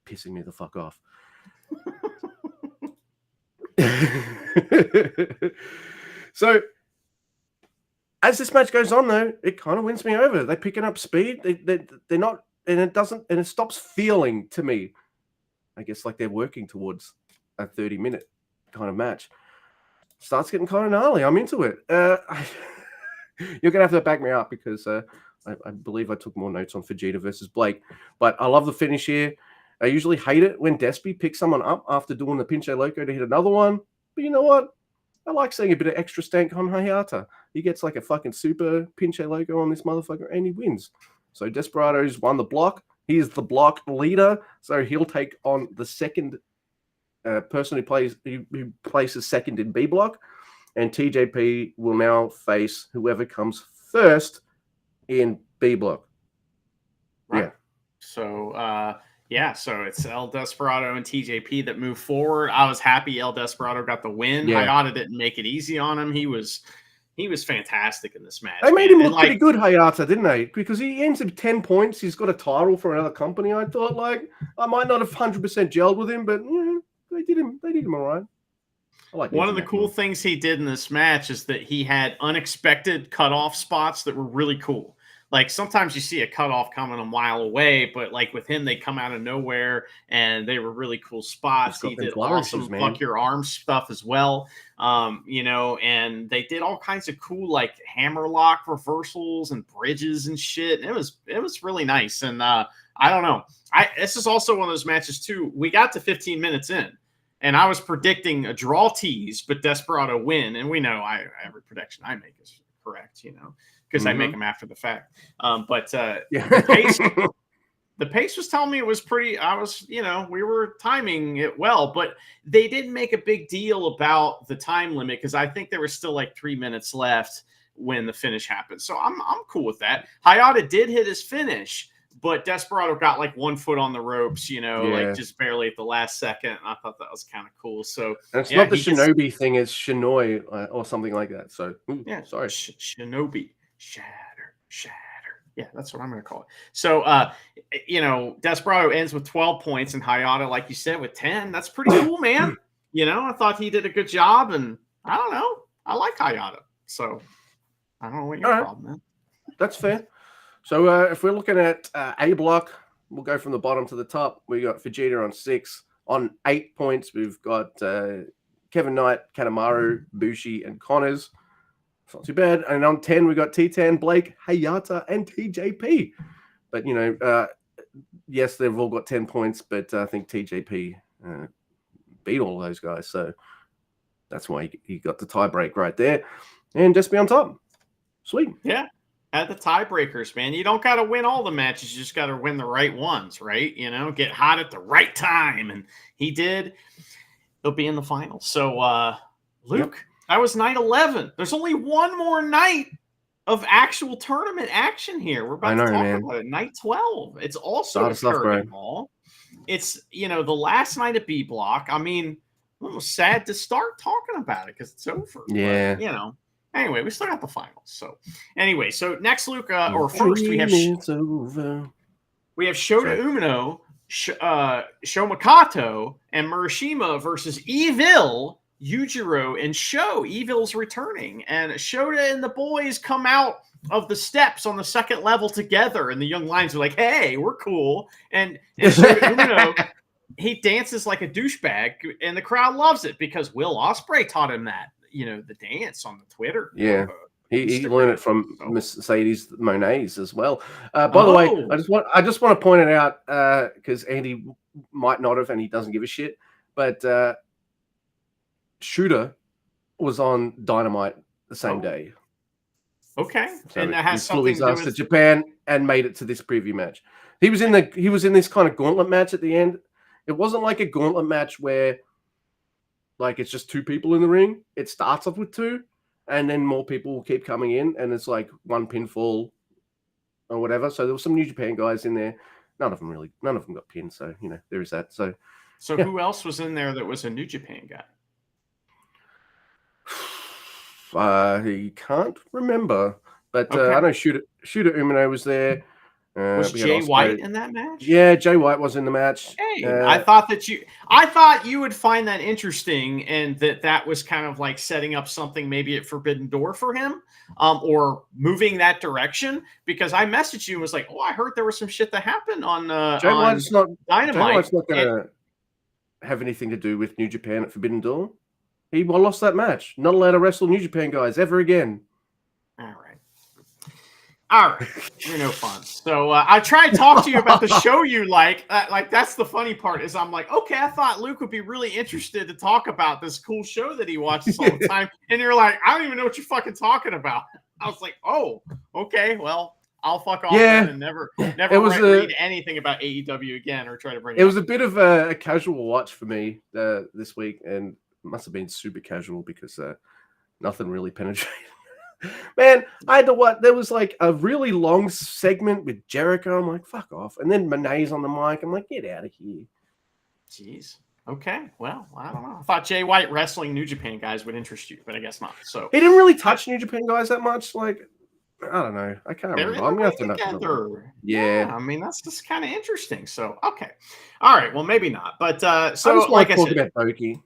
pissing me the fuck off. So as this match goes on, though, it kind of wins me over. They're picking up speed. They're not, and it stops feeling to me, I guess, like they're working towards a 30-minute kind of match. starts getting kind of gnarly. I'm into it. You're gonna have to back me up because I believe I took more notes on Vegeta versus Blake, but I love the finish here. I usually hate it when Despy picks someone up after doing the Pinche Loco to hit another one, but you know what? I like seeing a bit of extra stank on Hayata. He gets like a fucking super Pinche Loco on this motherfucker and he wins. So Desperado's won the block. He is the block leader, so he'll take on the second person who places second in B block, and TJP will now face whoever comes first in B block. Right. Yeah. So so it's El Desperado and TJP that move forward. I was happy El Desperado got the win. Yeah. Hayata didn't make it easy on him. He was fantastic in this match. They made him look pretty good, Hayata, didn't they? Because he ends up 10 points. He's got a title for another company. I thought, like, I might not have 100% gelled with him, but they did him all right. I like one of the cool things he did in this match is that he had unexpected cutoff spots that were really cool. Like sometimes you see a cutoff coming a mile away, but like with him, they come out of nowhere and they were really cool spots. He did awesome fuck your arm stuff as well. And they did all kinds of cool like hammerlock reversals and bridges and shit. It was really nice. And I don't know. This is also one of those matches too. We got to 15 minutes in. And I was predicting a draw tease, but Desperado win. And we know every prediction I make is correct, because I make them after the fact. The pace was telling me it was pretty. We were timing it well, but they didn't make a big deal about the time limit because I think there was still like 3 minutes left when the finish happened. So I'm cool with that. Hayata did hit his finish, but Desperado got like 1 foot on the ropes, like just barely at the last second. And I thought that was kind of cool. So and it's not the Shinobi thing, it's Shinoi or something like that. So sorry, Shinobi, shatter. Yeah, that's what I'm going to call it. So Desperado ends with 12 points, and Hayata, like you said, with 10. That's pretty cool, man. I thought he did a good job, and I don't know, I like Hayata. So I don't know what your problem is. That's fair. So if we're looking at A block, we'll go from the bottom to the top. We got Vegeta on 6. On 8 points, we've got Kevin Knight, Kanemaru, Bushi, and Connors. It's not too bad. And on 10, we got T10, Blake, Hayata, and TJP. But, yes, they've all got 10 points, but I think TJP beat all of those guys. So that's why he got the tie break right there. And just be on top. Sweet. Yeah. At the tiebreakers, man. You don't got to win all the matches. You just got to win the right ones, right? Get hot at the right time. And he did. He'll be in the finals. So, Luke, that was night 11. There's only one more night of actual tournament action here. We're about to talk about it. Night 12. It's also a curtain ball. It's, the last night of B block. I mean, I'm almost sad to start talking about it because it's over. Yeah. But, anyway, we still got the finals. So, anyway, next, Luke, or first, we have Shota Umino, Shomakato, and Murashima versus Evil, Yujiro, and Sho. Evil's returning, and Shota and the boys come out of the steps on the second level together, and the young lions are like, "Hey, we're cool," and Shota Umino. He dances like a douchebag, and the crowd loves it because Will Ospreay taught him that. The dance on the Twitter. Yeah. He learned it from Mercedes Monet's as well. By the way, I just want to point it out because Andy might not have, and he doesn't give a shit. But Shooter was on Dynamite the same day. Okay, so and that has he flew his ass to Japan and made it to this preview match. He was in this kind of gauntlet match at the end. It wasn't like a gauntlet match where like it's just 2 people in the ring. It starts off with 2, and then more people will keep coming in, and it's like 1 pinfall or whatever. So there were some New Japan guys in there. None of them got pinned. So there is that. So who else was in there that was a New Japan guy? He can't remember, but I know Shooter Umino was there. Was Jay White in that match? Yeah, Jay White was in the match. Hey, I thought you would find that interesting, and that was kind of like setting up something maybe at Forbidden Door for him, or moving that direction. Because I messaged you and was like, "Oh, I heard there was some shit that happened on Jay White's not Dynamite." Jay White's not going to have anything to do with New Japan at Forbidden Door. He lost that match. Not allowed to wrestle New Japan guys ever again. All right. You're no fun. So I try to talk to you about the show you like. That's the funny part is I'm like, okay, I thought Luke would be really interested to talk about this cool show that he watches all the time. And you're like, I don't even know what you're fucking talking about. I was like, oh, okay, well, I'll fuck off then and never read anything about AEW again or try to bring it up. It was a bit of a casual watch for me this week, and it must have been super casual because nothing really penetrated. Man, I had to what? There was like a really long segment with Jericho. I'm like, fuck off. And then Monet's on the mic. I'm like, get out of here. Jeez. Okay. Well, I don't know. I thought Jay White wrestling New Japan guys would interest you, but I guess not. So he didn't really touch New Japan guys that much. Like, I don't know. I can't remember. I'm gonna have to together. Yeah. I mean, that's just kind of interesting. So okay. All right. Well, maybe not. But so I just like I talk said, about Boki.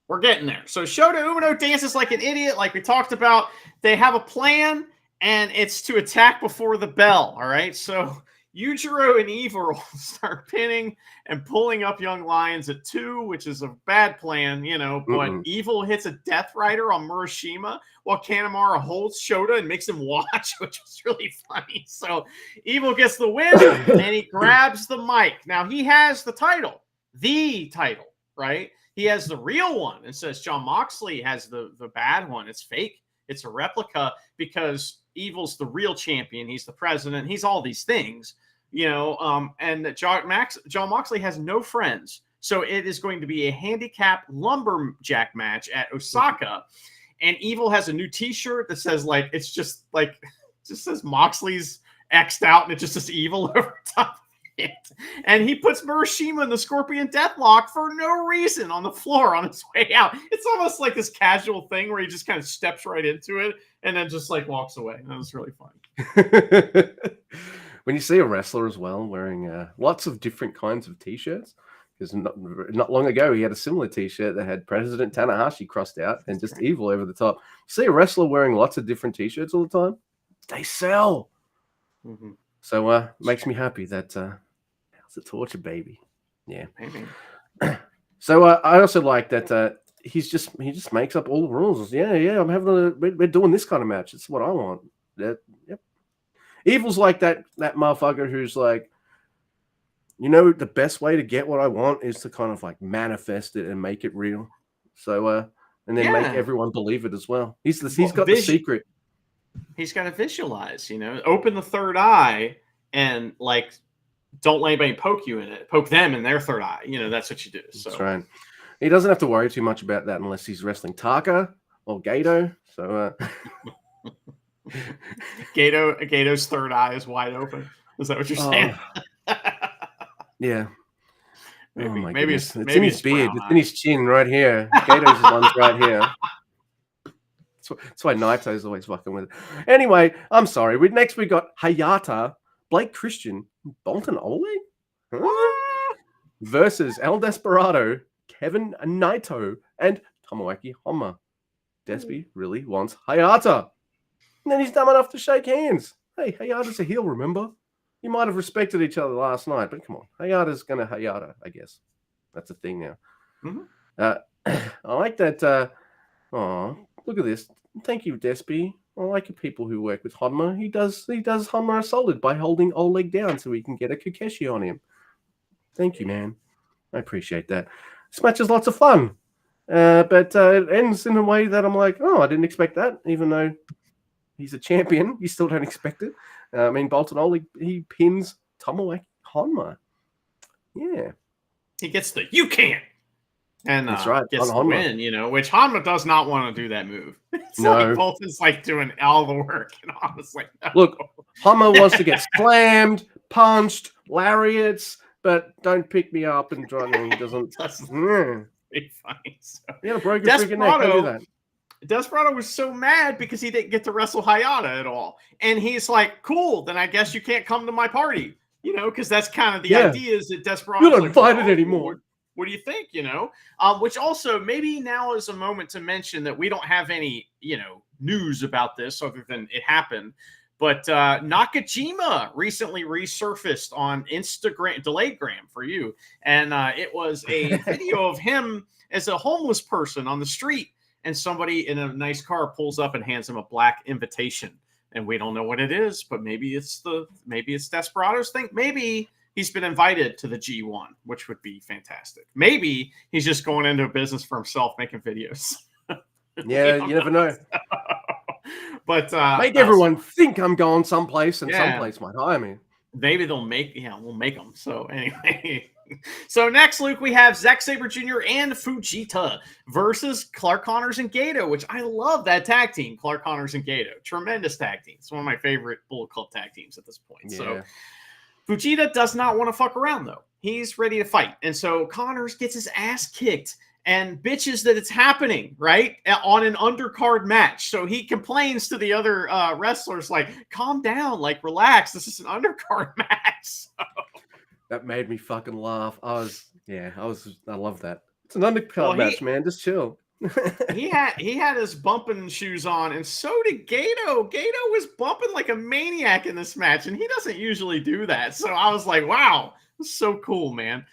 We're getting there. So Shota Umino dances like an idiot, like we talked about. They have a plan, and it's to attack before the bell. All right. So Yujiro and Evil start pinning and pulling up Young Lions at 2, which is a bad plan, But Evil hits a Death Rider on Murashima while Kanemaru holds Shota and makes him watch, which was really funny. So Evil gets the win, and he grabs the mic. Now he has the title, right? He has the real one and says Jon Moxley has the bad one. It's fake. It's a replica because Evil's the real champion. He's the president. He's all these things, and that Jon Moxley has no friends. So it is going to be a handicap lumberjack match at Osaka. And Evil has a new t-shirt that says it just says Moxley's X'd out and it just says Evil over top. And he puts Murashima in the Scorpion Deathlock for no reason on the floor on his way out. It's almost like this casual thing where he just kind of steps right into it and then just walks away. That was really funny. When you see a wrestler as well wearing lots of different kinds of t-shirts, because not long ago he had a similar t-shirt that had President Tanahashi crossed out and just Evil over the top. See a wrestler wearing lots of different t-shirts all the time, they sell. Mm-hmm. So makes me happy that it's a torture baby. Yeah. Maybe. So I also like that he just makes up all the rules. Yeah. We're doing this kind of match. It's what I want. Yep. Evil's like that motherfucker who's like, the best way to get what I want is to kind of manifest it and make it real. So and then make everyone believe it as well. He's got the secret. He's got to visualize, open the third eye and don't let anybody poke you in it. Poke them in their third eye. That's what you do. So. That's right. He doesn't have to worry too much about that unless he's wrestling Taka or Gato. So Gato's third eye is wide open. Is that what you're saying? Yeah. Maybe it's in his beard. It's in his chin right here. Gato's one's right here. That's why Naito's always fucking with it. Anyway, I'm sorry. Next we got Hayata, Blake Christian, Bolton Ole versus El Desperado, Kevin Naito, and Tomoaki Honma. Despy really wants Hayata. And then he's dumb enough to shake hands. Hey, Hayata's a heel, remember? You might have respected each other last night, but come on. Hayata's going to Hayata, I guess. That's a thing now. Mm-hmm. I like that. Look at this. Thank you, Despy. I like people who work with Honma. He does Honma a solid by holding Oleg down so he can get a Kakeshi on him. Thank you, man. I appreciate that. This match is lots of fun. But it ends in a way that I'm like, I didn't expect that. Even though he's a champion, you still don't expect it. Bolton Oleg, he pins Tomoaki Honma. Yeah. He gets the you can't. And that's right. Gets the win, which Honma does not want to do that move. It's no. Bolton's doing all the work. And Honma's like, no. Look, Honma wants to get slammed, punched, lariats, but don't pick me up and try me. He doesn't. Be funny. So. Yeah, broken freaking neck. Don't do that. Desperado was so mad because he didn't get to wrestle Hayata at all. And he's like, cool, then I guess you can't come to my party. Because that's kind of the idea is that Desperado. You're not invited anymore. What do you think? Which also maybe now is a moment to mention that we don't have any, news about this other than it happened. But Nakajima recently resurfaced on Instagram, Delaygram for you. And it was a video of him as a homeless person on the street. And somebody in a nice car pulls up and hands him a black invitation. And we don't know what it is, but maybe it's Desperado's thing. Maybe he's been invited to the G1, which would be fantastic. Maybe he's just going into a business for himself, making videos. Yeah, you never know. But make everyone think I'm going someplace, and someplace might hire me. Maybe we'll make them. So anyway, so next, Luke, we have Zack Sabre Jr. and Fujita versus Clark Connors and Gato, which I love that tag team. Clark Connors and Gato, tremendous tag team. It's one of my favorite Bullet Club tag teams at this point. Yeah. So Fujita does not want to fuck around though. He's ready to fight, and so Connors gets his ass kicked and bitches that it's happening, right, on an undercard match. So he complains to the other wrestlers, like, calm down, like, relax. This is an undercard match. So. That made me fucking laugh. I love that. It's an undercard match, man. Just chill. he had his bumping shoes on, and so did Gato. Gato was bumping like a maniac in this match, and he doesn't usually do that. So I was like, wow, this is so cool, man.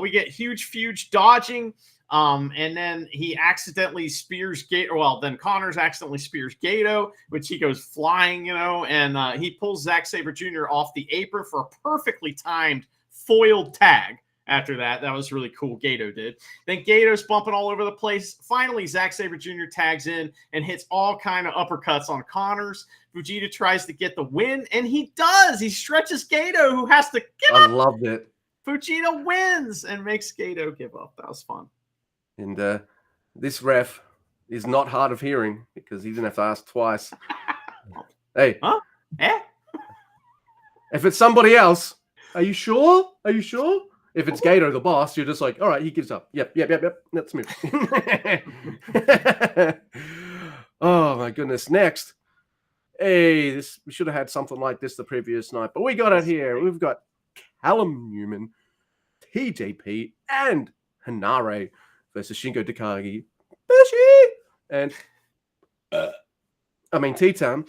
We get huge dodging. And then he accidentally spears Gato. Well, then Connors accidentally spears Gato, which he goes flying, and he pulls Zack Sabre Jr. off the apron for a perfectly timed foiled tag. After that was really cool. Gato did. Then Gato's bumping all over the place. Finally, Zack Sabre Jr. tags in and hits all kind of uppercuts on Connors. Fujita tries to get the win, and he does. He stretches Gato, who has to give up. I loved it. Fujita wins and makes Gato give up. That was fun. And this ref is not hard of hearing because he didn't have to ask twice. Hey. Huh? Eh? If it's somebody else, are you sure? Are you sure? If it's Gato, the boss, you're just like, all right, he gives up. Yep. Let's move. Oh, my goodness. Next. Hey, we should have had something like this the previous night, but we got it here. We've got Callum Newman, TJP, and Hanare versus Shingo Takagi, and T-Town.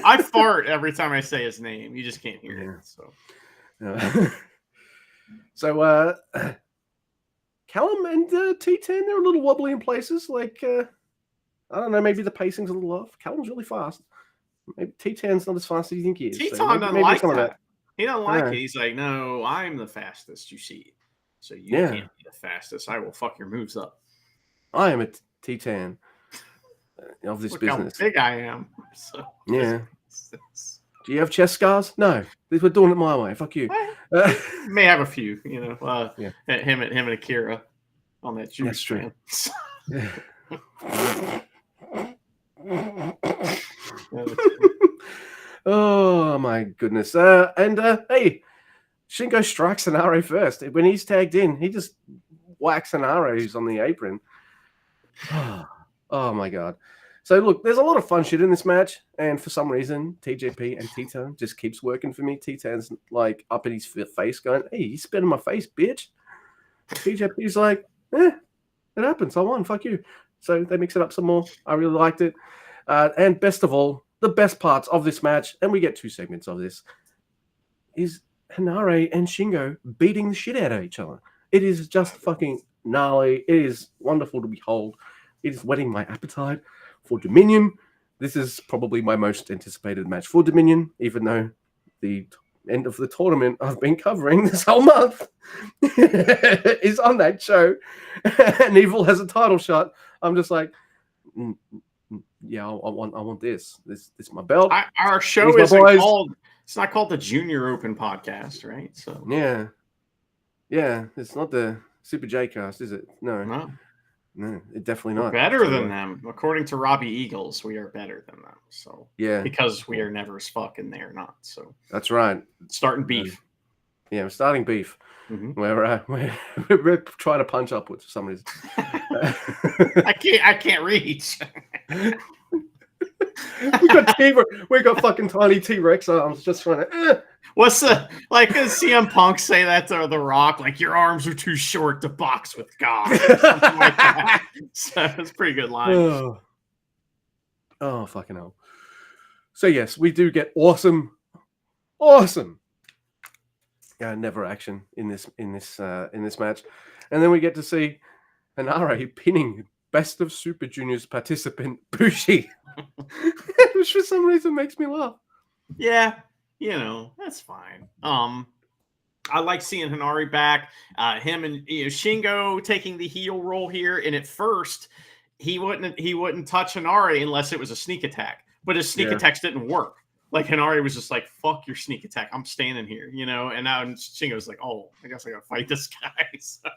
I fart every time I say his name. You just can't hear it. So, Callum and T10, they're a little wobbly in places. Like, I don't know, maybe the pacing's a little off. Callum's really fast. Maybe T10's not as fast as you think he is. T-Town doesn't like that. He don't like it. He's like, no, I'm the fastest, you see. So you can't be the fastest. I will fuck your moves up. I am a T10 of this business. How big I am. So, yeah. Do you have chest scars? No. We're doing it my way. Fuck you. May have a few, him and Akira on that juice. That's true. Oh my goodness. Hey, Shingo strikes Hanare first. When he's tagged in, he just whacks Hanare who's on the apron. Oh my god. So look, there's a lot of fun shit in this match, and for some reason, TJP and T-Town just keeps working for me. T-Town's like up in his face going, hey, you spit in my face, bitch. TJP's like, it happens. I won. Fuck you. So they mix it up some more. I really liked it. And best of all, the best parts of this match, and we get 2 segments of this, is Hanare and Shingo beating the shit out of each other. It is just fucking gnarly. It is wonderful to behold. It is whetting my appetite for Dominion. This is probably my most anticipated match for Dominion, even though the end of the tournament I've been covering this whole month is on that show, and Evil has a title shot. I'm just like, yeah, I want this. This is my belt. Our show isn't called. It's not called the Junior Open Podcast, right? So yeah. It's not the Super J Cast, is it? No, it definitely not. We're better than them, according to Robbie Eagles. We are better than them. So yeah, because we are never as fuck and they're not. So that's right. Starting beef. Yeah, we're starting beef. Mm-hmm. We're trying to punch upwards for some reason. I can't reach. we got fucking tiny T-Rex arms just trying to. What's the does CM Punk say that to The Rock? Like, your arms are too short to box with God. Or something like that. So it's a pretty good line. Oh, fucking hell. So, yes, we do get awesome never action in this match. And then we get to see Hanare pinning Best of Super Juniors participant Bushi, which for some reason makes me laugh. Yeah, that's fine. I like seeing Hanare back. Him and Shingo taking the heel role here, and at first he wouldn't touch Hanare unless it was a sneak attack. But his sneak attacks didn't work. Like Hanare was just like, "Fuck your sneak attack! I'm standing here," And now Shingo was like, "Oh, I guess I gotta fight this guy." So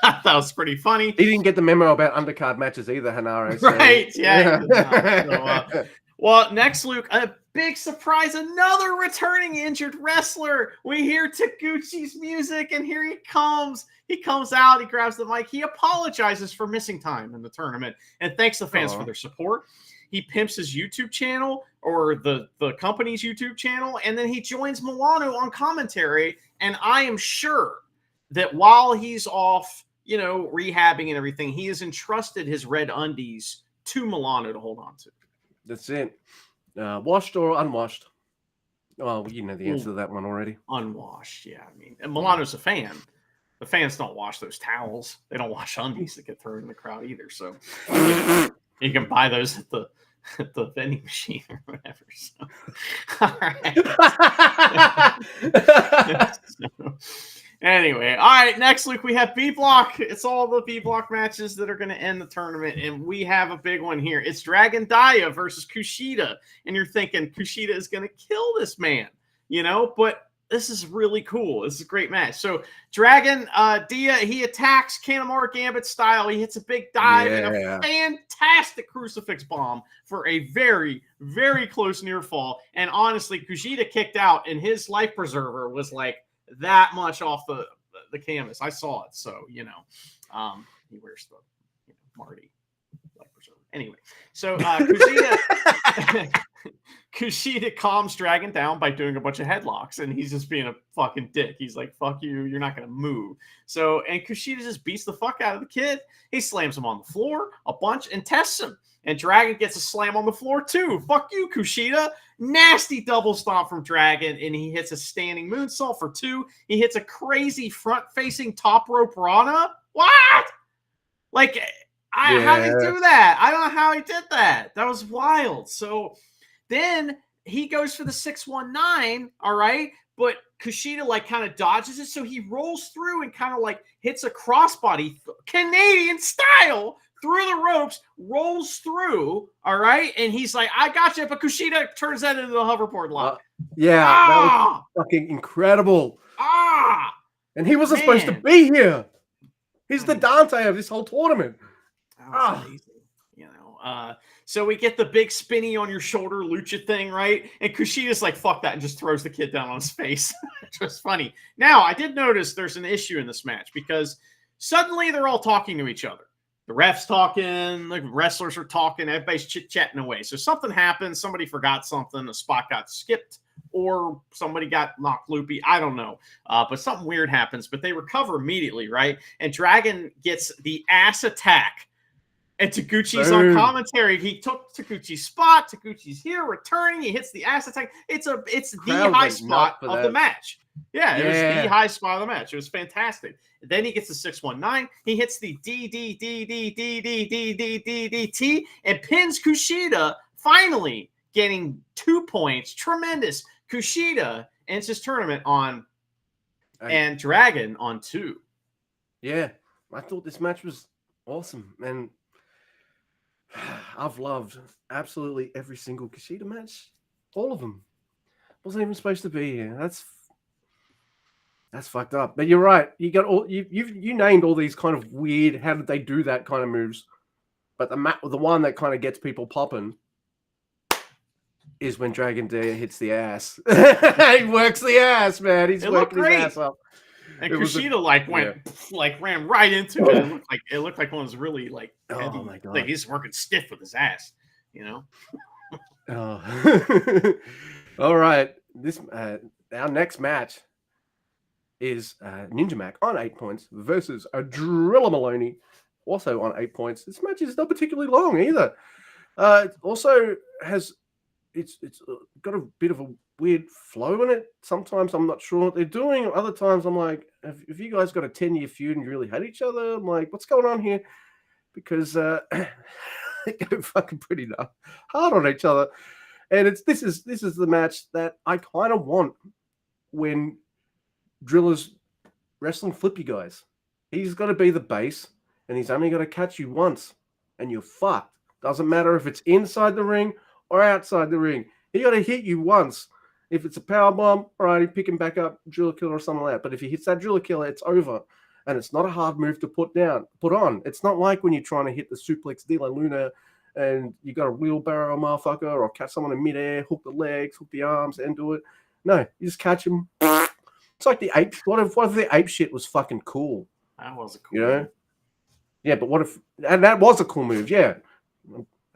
I thought it was pretty funny. He didn't get the memo about undercard matches either, Hanare. So. Right? Yeah. So, well, next, Luke, a big surprise, another returning injured wrestler. We hear Taguchi's music, and here he comes. He comes out, he grabs the mic, he apologizes for missing time in the tournament, and thanks the fans for their support. He pimps his YouTube channel, or the company's YouTube channel, and then he joins Milano on commentary, and I am sure that while he's off, rehabbing and everything, he has entrusted his red undies to Milano to hold on to. That's it. Washed or unwashed? Oh, you know the answer to that one already. Unwashed, yeah. I mean, and Milano's a fan. The fans don't wash those towels. They don't wash undies that get thrown in the crowd either. So you can buy those at the vending machine or whatever. So, all right. Anyway, all right, next, Luke, we have B Block. It's all the B Block matches that are going to end the tournament, and we have a big one here. It's Dragon Dia versus Kushida, and you're thinking Kushida is going to kill this man, but this is really cool. This is a great match. So Dragon Dia, he attacks Kanemaru Gambit style. He hits a big dive and a fantastic crucifix bomb for a very, very close near fall. And honestly, Kushida kicked out, and his life preserver was like that much off the canvas. I saw it. So, he wears the Marty life preserver. Anyway, so Kushida calms Dragon down by doing a bunch of headlocks, and he's just being a fucking dick. He's like, "Fuck you, you're not going to move." So, and Kushida just beats the fuck out of the kid. He slams him on the floor a bunch and tests him. And Dragon gets a slam on the floor too. Fuck you, Kushida. Nasty double stomp from Dragon, and he hits a standing moonsault for 2. He hits a crazy front-facing top rope Rana. What? Like, how did he do that? I don't know how he did that. That was wild. So then he goes for the 619, all right? But Kushida, kind of dodges it, so he rolls through and kind of, hits a crossbody, Canadian style, through the ropes, rolls through, all right? And he's like, "I got you," but Kushida turns that into the hoverboard lock. That was fucking incredible. And he wasn't supposed to be here. He's the Dante of this whole tournament. Amazing. So we get the big spinny on your shoulder lucha thing, right? And Kushida's like, "Fuck that," and just throws the kid down on his face. It's just funny. Now, I did notice there's an issue in this match because suddenly they're all talking to each other. The ref's talking, the wrestlers are talking, everybody's chit-chatting away. So something happened, somebody forgot something, a spot got skipped, or somebody got knocked loopy. I don't know. But something weird happens, but they recover immediately, right? And Dragon gets the ass attack. And Taguchi's on commentary. He took Taguchi's spot. Taguchi's here, returning. He hits the ass attack. It's the high spot of the match. Yeah, it was the high spot of the match. It was fantastic. Then he gets the 619. He hits the DDT and pins Kushida, finally getting 2 points. Tremendous. Kushida ends his tournament on and Dragon on 2. Yeah, I thought this match was awesome, and I've loved absolutely every single Kushida match. All of them. Wasn't even supposed to be here. That's fucked up. But you're right. You got all you named all these kind of weird, how did they do that kind of moves. But the one that kind of gets people popping is when Dragon Dia hits the ass. He works the ass, man. He's working his ass up. And Kushida ran right into it. It looked like one was really heavy. Oh my god! Like he's working stiff with his ass, Oh. All right. This our next match is Ninja Mac on 8 points versus Drilla Maloney, also on 8 points. This match is not particularly long either. It also has it's got a bit of a weird flow in it. Sometimes I'm not sure what they're doing. Other times I'm like, if you guys got a 10-year feud and you really hate each other, I'm like, what's going on here? Because they go fucking pretty hard on each other. And this is the match that I kind of want when Driller's wrestling flippy guys. He's got to be the base, and he's only got to catch you once, and you're fucked. Doesn't matter if it's inside the ring or outside the ring. He got to hit you once. If it's a power bomb, all right, you pick him back up, driller killer or something like that. But if he hits that driller killer, it's over. And it's not a hard move to put on. It's not like when you're trying to hit the suplex de la Luna and you got a wheelbarrow motherfucker or catch someone in midair, hook the legs, hook the arms, and do it. No, you just catch him. It's like the ape. What if the ape shit was fucking cool? That was a cool move. Yeah, but what if... And that was a cool move, yeah.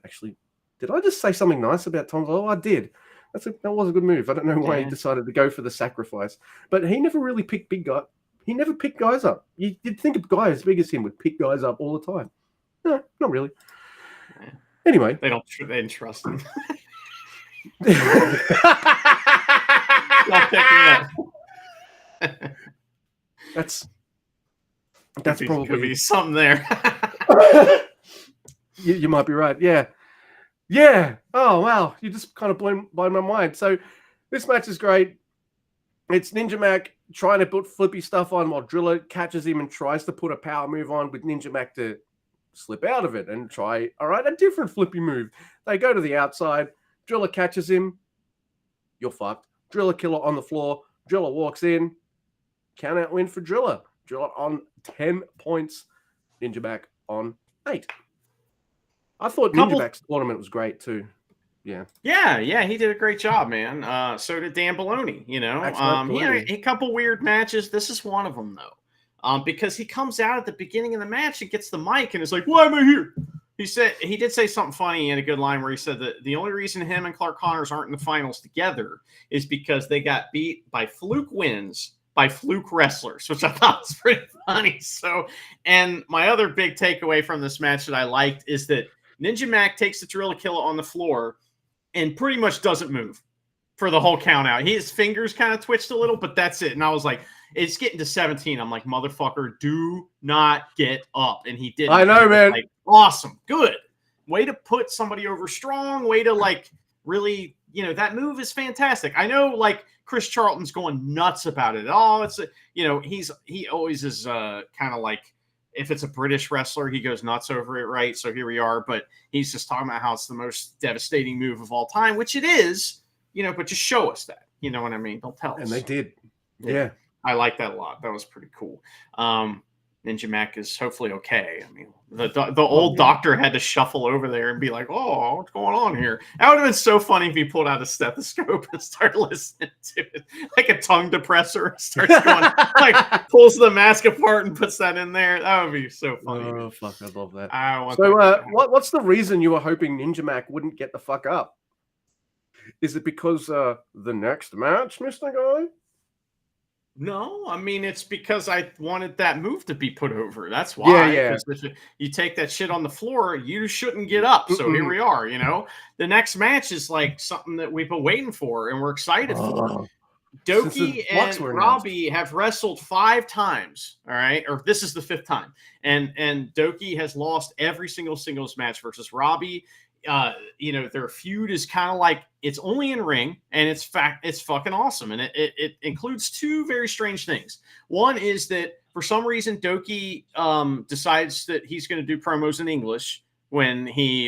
Actually, did I just say something nice about Tom? Oh, I did. That was a good move. I don't know why he decided to go for the sacrifice. But he never really picked big guys. He never picked guys up. You'd think a guy as big as him would pick guys up all the time. No, not really. Yeah. Anyway. They didn't trust him. That's probably could be something there. you might be right. Yeah. Oh wow, you just kind of blown my mind. So this match is great. It's Ninja Mac trying to put flippy stuff on while Driller catches him and tries to put a power move on with Ninja Mac to slip out of it and try, all right, a different flippy move. They go to the outside. Driller catches him. You're fucked. Driller killer on the floor. Driller walks in. Count out win for Driller. Driller on 10 points. Ninja Mac on 8. I thought Ninja Mac's tournament was great too. Yeah, he did a great job, man. So did Dan Baloney, you know. He had a couple weird matches. This is one of them, though. Because he comes out at the beginning of the match and gets the mic and is like, why am I here? He did say something funny in a good line where he said that the only reason him and Clark Connors aren't in the finals together is because they got beat by fluke wins by fluke wrestlers, which I thought was pretty funny. So, and my other big takeaway from this match that I liked is that Ninja Mac takes the Driller Killer on the floor and pretty much doesn't move for the whole count out. His fingers kind of twitched a little, but that's it. And I was like, it's getting to 17. I'm like, motherfucker, do not get up. And he did. I know, man. Like, awesome. Good. Way to put somebody over strong. Way to, like, really, you know, that move is fantastic. I know, like, Chris Charlton's going nuts about it. Oh, it's, you know, he always is kind of like, if it's a British wrestler, he goes nuts over it, right? So here we are. But he's just talking about how it's the most devastating move of all time, which it is, you know, but just show us that. You know what I mean? Don't tell us. And they did. Yeah. I like that a lot. That was pretty cool. Ninja Mac is hopefully okay. I mean, the old doctor had to shuffle over there and be like, oh, what's going on here? That would have been so funny if he pulled out a stethoscope and started listening to it, like a tongue depressor. Starts going, like, pulls the mask apart and puts that in there. That would be so funny. Oh, fuck, I love that. So, what's the reason you were hoping Ninja Mac wouldn't get the fuck up? Is it because the next match, Mr. Guy? No, I mean, it's because I wanted that move to be put over. That's why. Yeah. If you take that shit on the floor, you shouldn't get up. So here we are, you know. The next match is like something that we've been waiting for and we're excited for. Doki and Robbie have wrestled 5 times, all right? Or this is the 5th time. And Doki has lost every single singles match versus Robbie. You know, their feud is kind of like, it's only in ring, and it's fucking awesome. And it includes 2 very strange things. One is that for some reason Doki decides that he's going to do promos in English when he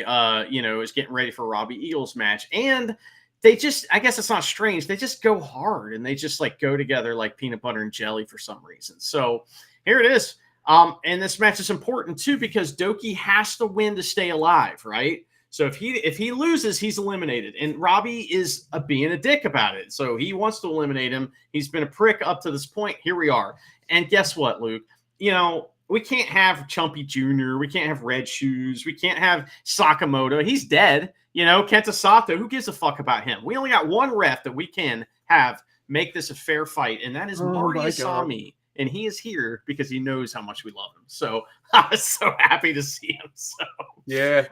you know, is getting ready for Robbie Eagles match. And they just, I guess it's not strange, they just go hard and they just like go together like peanut butter and jelly for some reason. So here it is. And this match is important too because Doki has to win to stay alive, right? So if he loses, he's eliminated. And Robbie is being a dick about it. So he wants to eliminate him. He's been a prick up to this point. Here we are. And guess what, Luke? You know, we can't have Chumpy Jr. We can't have Red Shoes. We can't have Sakamoto. He's dead. You know, Kenta Sato, who gives a fuck about him? We only got one ref that we can have make this a fair fight, and that is Marty Asami. And he is here because he knows how much we love him. So I was so happy to see him. So yeah.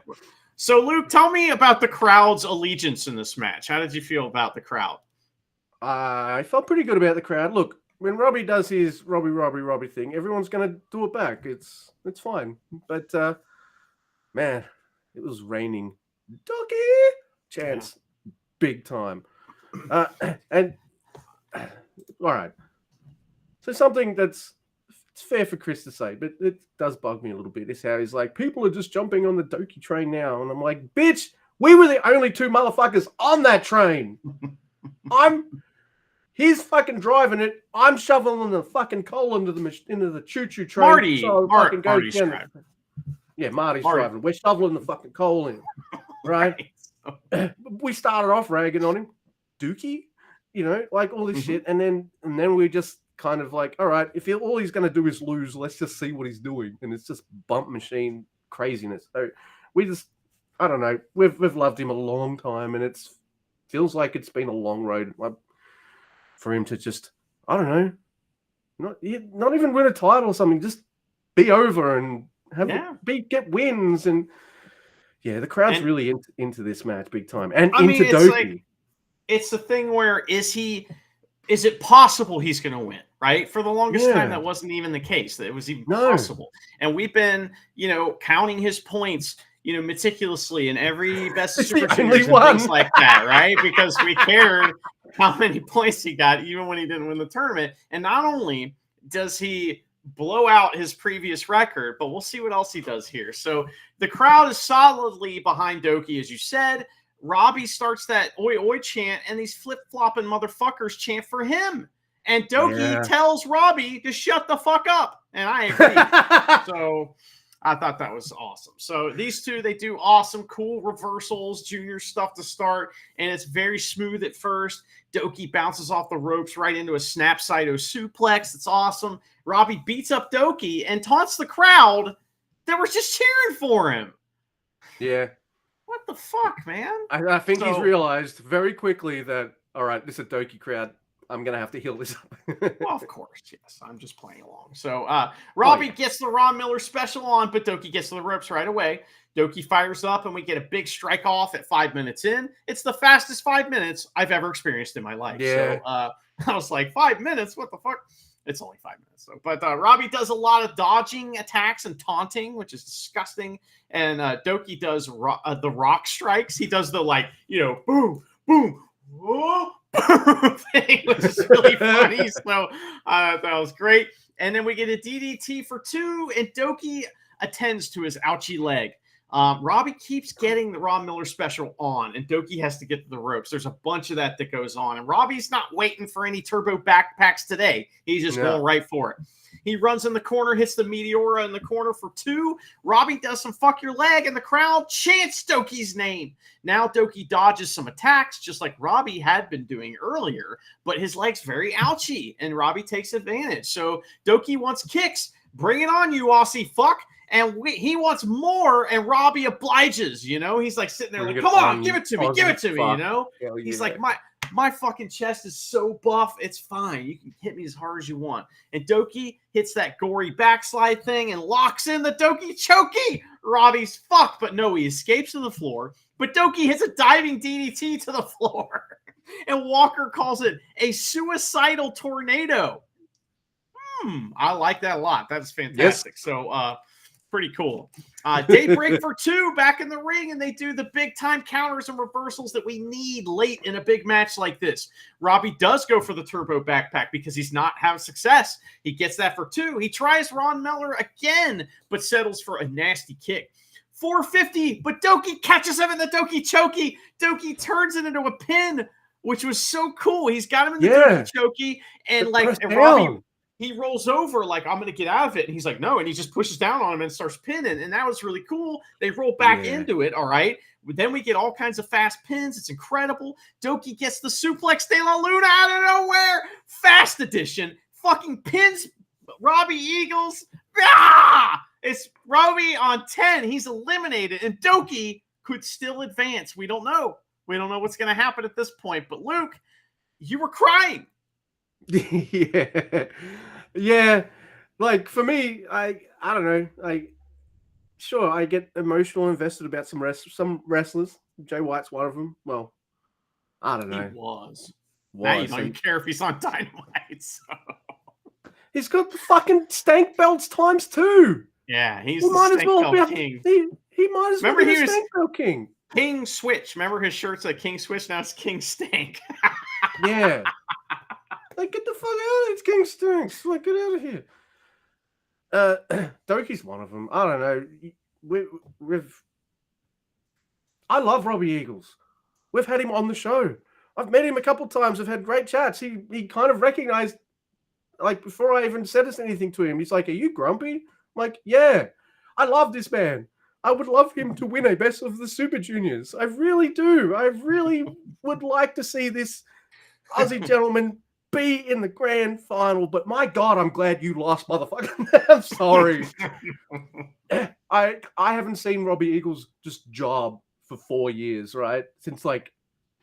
So, Luke, tell me about the crowd's allegiance in this match. How did you feel about the crowd? I felt pretty good about the crowd. Look, when Robbie does his Robbie thing, everyone's going to do it back. It's fine. But, man, it was raining. Ducky chance, big time. And, all right. So something it's fair for Chris to say, but it does bug me a little bit, is how he's like, people are just jumping on the Doki train now. And I'm like, bitch, we were the only two motherfuckers on that train. He's fucking driving it. I'm shoveling the fucking coal into the choo-choo train. Marty's driving. Yeah, Marty's driving. We're shoveling the fucking coal in, right? We started off ragging on him, Dookie, like all this shit, and then we just kind of like, all right, if all he's going to do is lose, let's just see what he's doing, and it's just bump machine craziness. So we just, I don't know, we've loved him a long time, and feels like it's been a long road for him to just, I don't know, not even win a title or something, just be over and get wins. And the crowd's really into this match big time, and into Doki. It's the thing where is it possible he's going to win, right? For the longest time, that wasn't even the case. That it was even possible. And we've been, counting his points, meticulously in every best of Super Jrs and things like that, right? Because we cared how many points he got, even when he didn't win the tournament. And not only does he blow out his previous record, but we'll see what else he does here. So the crowd is solidly behind Doki, as you said. Robbie starts that oi oi chant, and these flip-flopping motherfuckers chant for him. And Doki tells Robbie to shut the fuck up. And I agree. So I thought that was awesome. So these two, they do awesome, cool reversals, junior stuff to start, and it's very smooth at first. Doki bounces off the ropes right into a snap Saito suplex. It's awesome. Robbie beats up Doki and taunts the crowd that was just cheering for him. Yeah. What the fuck, man? I think he's realized very quickly that, all right, this is a Doki crowd. I'm going to have to heal this up. Well, of course, yes. I'm just playing along. So Robbie gets the Ron Miller special on, but Doki gets to the ropes right away. Doki fires up, and we get a big strike off at 5 minutes in. It's the fastest 5 minutes I've ever experienced in my life. Yeah. So I was like, 5 minutes? What the fuck? It's only 5 minutes, though. But Robbie does a lot of dodging attacks and taunting, which is disgusting. And Doki does the rock strikes. He does the, boom, boom, whoa, thing, which is really funny. So that was great. And then we get a DDT for 2, and Doki attends to his ouchie leg. Robbie keeps getting the Ron Miller special on, and Doki has to get to the ropes. There's a bunch of that goes on, and Robbie's not waiting for any turbo backpacks today. He's just going right for it. He runs in the corner, hits the Meteora in the corner for 2. Robbie does some fuck your leg, and the crowd chants Doki's name. Now Doki dodges some attacks, just like Robbie had been doing earlier, but his leg's very ouchy, and Robbie takes advantage. So Doki wants kicks. Bring it on, you Aussie fuck. And he wants more, and Robbie obliges, He's like sitting there like, come on, give it to me, He's like, my fucking chest is so buff, it's fine. You can hit me as hard as you want. And Doki hits that gory backslide thing and locks in the Doki chokey. Robbie's fucked, but no, he escapes to the floor. But Doki hits a diving DDT to the floor. And Walker calls it a suicidal tornado. I like that a lot. That is fantastic. Yes. So, pretty cool. Daybreak for 2 back in the ring, and they do the big time counters and reversals that we need late in a big match like this. Robbie does go for the turbo backpack because he's not having success. He gets that for 2. He tries Ron Miller again, but settles for a nasty kick. 450, but Doki catches him in the Doki chokey. Doki turns it into a pin, which was so cool. He's got him in the Doki chokey, and Robbie, he rolls over like, I'm going to get out of it. And he's like, no. And he just pushes down on him and starts pinning. And that was really cool. They roll back into it. All right. Then we get all kinds of fast pins. It's incredible. Doki gets the suplex de la Luna out of nowhere. Fast edition. Fucking pins Robbie Eagles. It's Robbie on 10. He's eliminated. And Doki could still advance. We don't know. We don't know what's going to happen at this point. But Luke, you were crying. Yeah. Like for me, I don't know. sure, I get emotional invested about some wrestlers. Jay White's one of them. Well, I don't know. He was. Now you don't even care if he's on Dynamite. So. He's got the fucking stank belts times 2. Yeah, he's he the might stank as well belt be king. He might as well be the stank belt king. King Switch. Remember his shirt's like King Switch? Now it's King Stank. Yeah. Like, get the fuck out of it. It's King Stanks. Like, get out of here. Doki's one of them. I don't know. I love Robbie Eagles. We've had him on the show. I've met him a couple times. I've had great chats. He kind of recognized, like, before I even said anything to him, he's like, "Are you grumpy?" I'm like, "Yeah, I love this man. I would love him to win a Best of the Super Juniors. I really do. I really would like to see this Aussie gentleman be in the grand final, but my God, I'm glad you lost, motherfucker." I'm sorry. I haven't seen Robbie Eagles just job for 4 years, right? Since like,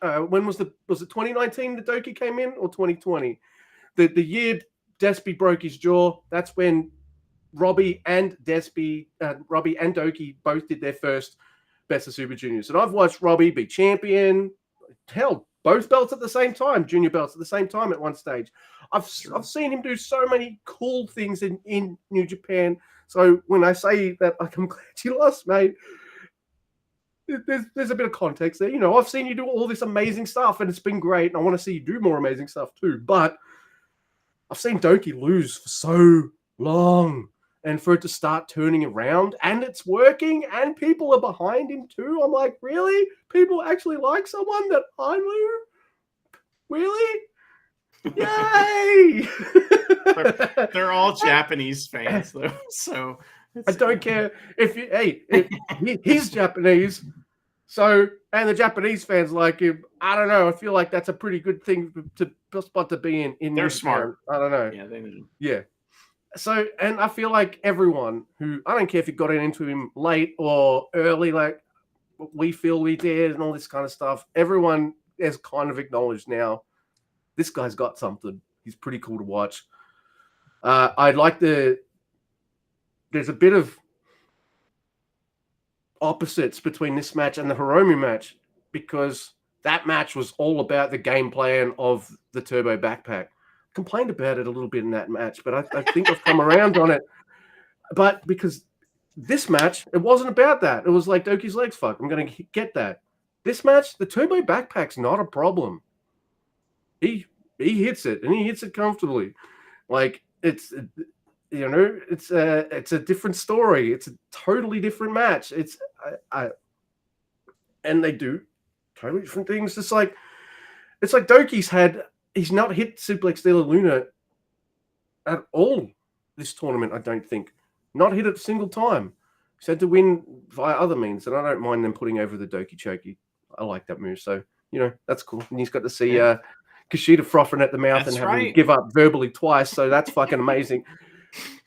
when was it 2019 that Doki came in, or 2020? The year Despy broke his jaw, that's when Robbie and Doki both did their first Best of Super Juniors. And I've watched Robbie be champion, hell, both belts at the same time, junior belts at the same time at one stage. I've seen him do so many cool things in New Japan. So when I say that, like, I'm glad you lost, mate, there's a bit of context there. You know, I've seen you do all this amazing stuff, and it's been great, and I want to see you do more amazing stuff too. But I've seen Doki lose for so long, and for it to start turning around, and it's working, and people are behind him too. I'm like, really? People actually like someone that I knew? Really? Yay! They're all Japanese fans, though. So I don't care if he's Japanese. So, and the Japanese fans like him. I don't know. I feel like that's a pretty good thing spot to be in. They're smart. I don't know. Yeah, they know. Yeah. So, and I feel like everyone who, I don't care if you got into him late or early, like we feel we did and all this kind of stuff, everyone has kind of acknowledged now, this guy's got something. He's pretty cool to watch. I'd like there's a bit of opposites between this match and the Hiromu match, because that match was all about the game plan of the Turbo Backpack. Complained about it a little bit in that match, but I think I've come around on it. But because this match, it wasn't about that. It was like Doki's legs fuck. I'm going to get that. This match, the Turbo Backpack's not a problem. He hits it, and he hits it comfortably. Like, it's, you know, it's a different story. It's a totally different match. And they do totally different things. It's like he's not hit Suplex de la Luna at all this tournament, I don't think. Not hit it a single time. He's had to win via other means, and I don't mind them putting over the Doki Choki. I like that move. So, you know, that's cool. And he's got to see Kushida frothing at the mouth and having to give up verbally twice. So that's fucking amazing.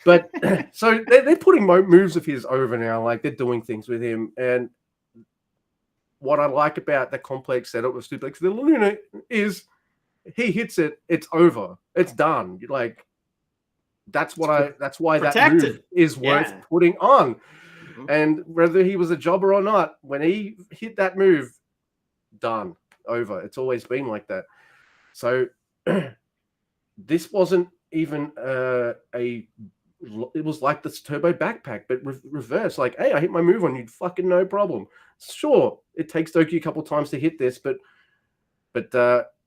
But so they're putting moves of his over now. Like, they're doing things with him. And what I like about the complex setup with Suplex de la Luna is he hits it, it's over. It's done. Like, that's why that move is worth putting on. Mm-hmm. And whether he was a jobber or not, when he hit that move, done, over. It's always been like that. So this wasn't even it was like this Turbo Backpack, but reverse. Like, hey, I hit my move on you, fucking no problem. Sure, it takes Doki a couple times to hit this, but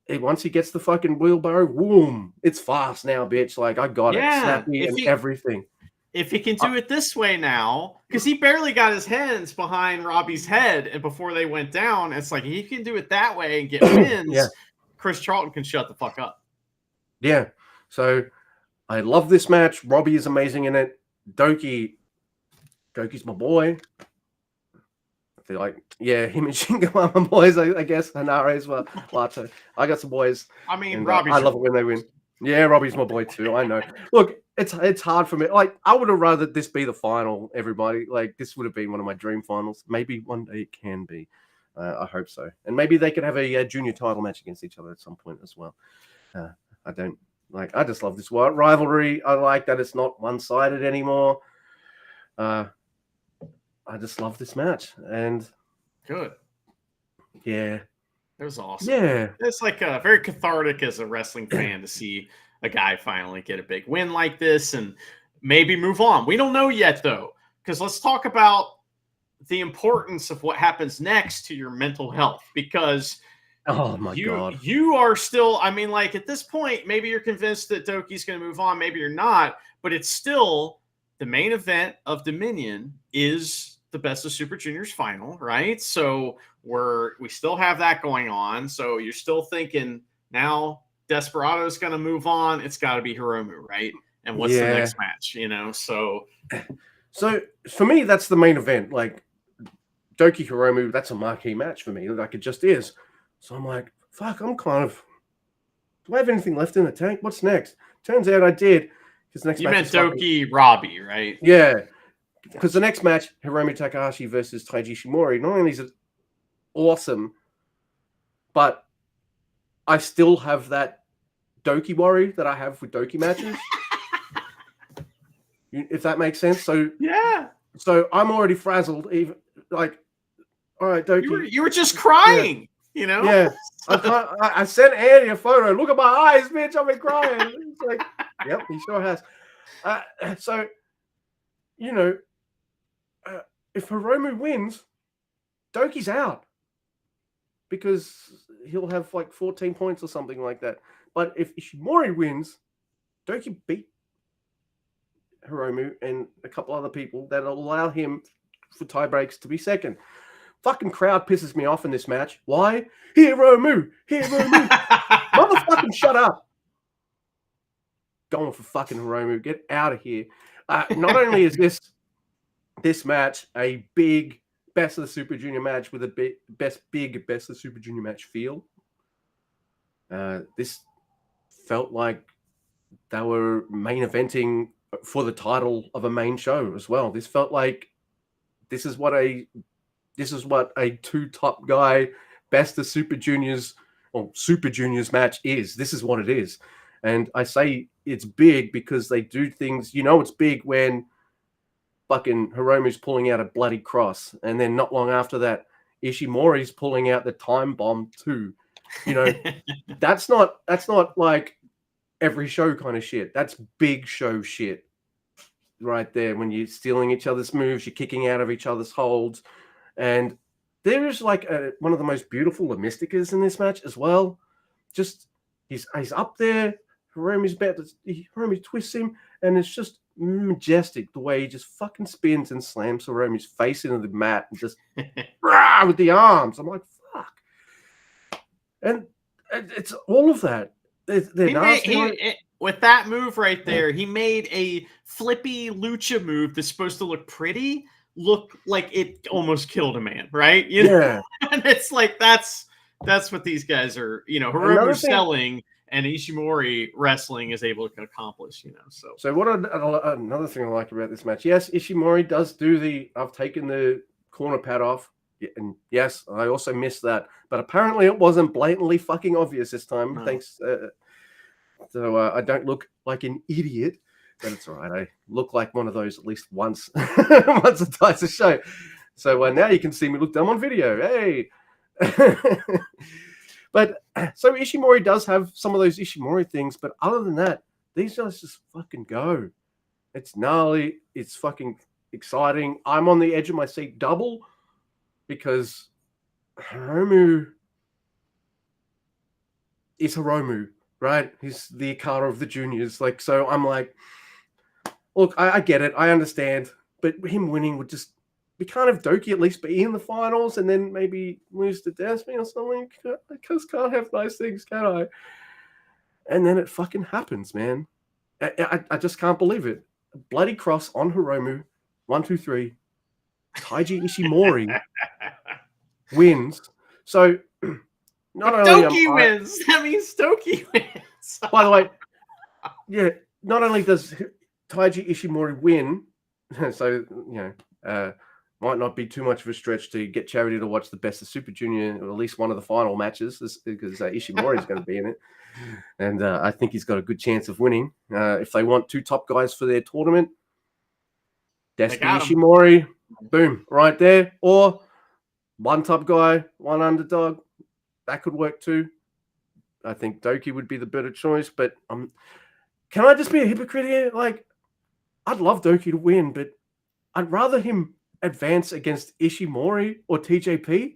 once he gets the fucking wheelbarrow, boom, it's fast now, bitch. Like, I got it, snappy and everything. If he can do it this way now, because he barely got his hands behind Robbie's head, and before they went down, it's like, he can do it that way and get wins. Chris Charlton can shut the fuck up. Yeah. So I love this match. Robbie is amazing in it. Doki's my boy. I feel like, him and Shingo are my boys, I guess. Hanare as well. Lato. I got some boys. I mean, and, I love it when they win. Yeah, Robbie's my boy too. I know. Look, it's hard for me. Like, I would have rather this be the final, everybody. Like, this would have been one of my dream finals. Maybe one day it can be. I hope so. And maybe they could have a junior title match against each other at some point as well. I just love this rivalry. I like that it's not one-sided anymore. I just love this match. And good. Yeah. It was awesome. Yeah. It's like very cathartic as a wrestling fan to see a guy finally get a big win like this and maybe move on. We don't know yet, though, because let's talk about the importance of what happens next to your mental health, because oh my God, you are still, I mean, like at this point, maybe you're convinced that Doki's going to move on, maybe you're not, but it's still the main event of Dominion is the Best of Super Juniors final, right? So we still have that going on. So you're still thinking now Desperado's going to move on. It's got to be Hiromu, right? And what's the next match, you know? So for me, that's the main event. Like Doki Hiromu, that's a marquee match for me. Like it just is. So I'm like, fuck, I'm kind of, do I have anything left in the tank? What's next? Turns out I did. Because next you match meant Doki Robbie, right? Yeah. Because the next match, Hiromu Takahashi versus Taiji Ishimori, not only is it awesome, but I still have that Doki worry that I have with Doki matches. If that makes sense. So yeah. So I'm already frazzled. Even like, all right, Doki. You were just crying, you know? Yeah. I sent Andy a photo. Look at my eyes, bitch. I've been crying. It's like, yep, he sure has. So, you know, if Hiromu wins, Doki's out because he'll have like 14 points or something like that. But if Ishimori wins, Doki beat Hiromu and a couple other people that'll allow him for tie breaks to be second. Fucking crowd pisses me off in this match. Why? Hiromu! Motherfucking shut up. Going for fucking Hiromu. Get out of here. Not only is this match a big Best of the Super Junior match with a best of the Super Junior match feel, this felt like they were main eventing for the title of a main show as well. This felt like this is what a two top guy Best of Super Juniors or Super Juniors match is. This is what it is. And I say it's big because they do things, you know, it's big when fucking Hiromu's pulling out a bloody cross. And then not long after that, Ishimori's pulling out the time bomb too. You know, that's not like every show kind of shit. That's big show shit right there. When you're stealing each other's moves, you're kicking out of each other's holds. And there is like one of the most beautiful Mysticas in this match as well. Just he's up there. Hiromu twists him, and it's just majestic the way he just fucking spins and slams Hiromu's face into the mat and just with the arms. I'm like, fuck. And it's all of that. With that move right there, he made a flippy lucha move that's supposed to look pretty, look like it almost killed a man, right? You know? And it's like that's what these guys are, you know, Hiromu's selling and Ishimori wrestling is able to accomplish, you know. So what another thing I like about this match, yes, Ishimori does do I've taken the corner pad off, and yes, I also missed that, but apparently it wasn't blatantly fucking obvious this time. No. Thanks. So I don't look like an idiot, but it's all right. I look like one of those at least once or twice a show. So now you can see me look dumb on video. Hey. But so Ishimori does have some of those Ishimori things, but other than that, these guys just fucking go. It's gnarly. It's fucking exciting. I'm on the edge of my seat double because Hiromu is Hiromu, right? He's the Okada of the juniors. Like, so I'm like, look, I get it. I understand. But him winning would just we can't have Doki at least be in the finals and then maybe lose to Desmi or something. I just can't have nice things, can I? And then it fucking happens, man. I just can't believe it. A bloody cross on Hiromu. 1, 2, 3. Taiji Ishimori wins. So not only Doki wins. That means Doki wins. By the way, yeah, not only does Taiji Ishimori win, so you know, might not be too much of a stretch to get Charity to watch the Best of Super Junior, or at least one of the final matches, because Ishimori is going to be in it. And I think he's got a good chance of winning. If they want two top guys for their tournament, Destiny Ishimori Boom, right there. Or one top guy, one underdog. That could work too. I think Doki would be the better choice, but can I just be a hypocrite here? Like, I'd love Doki to win, but I'd rather him advance against Ishimori or TJP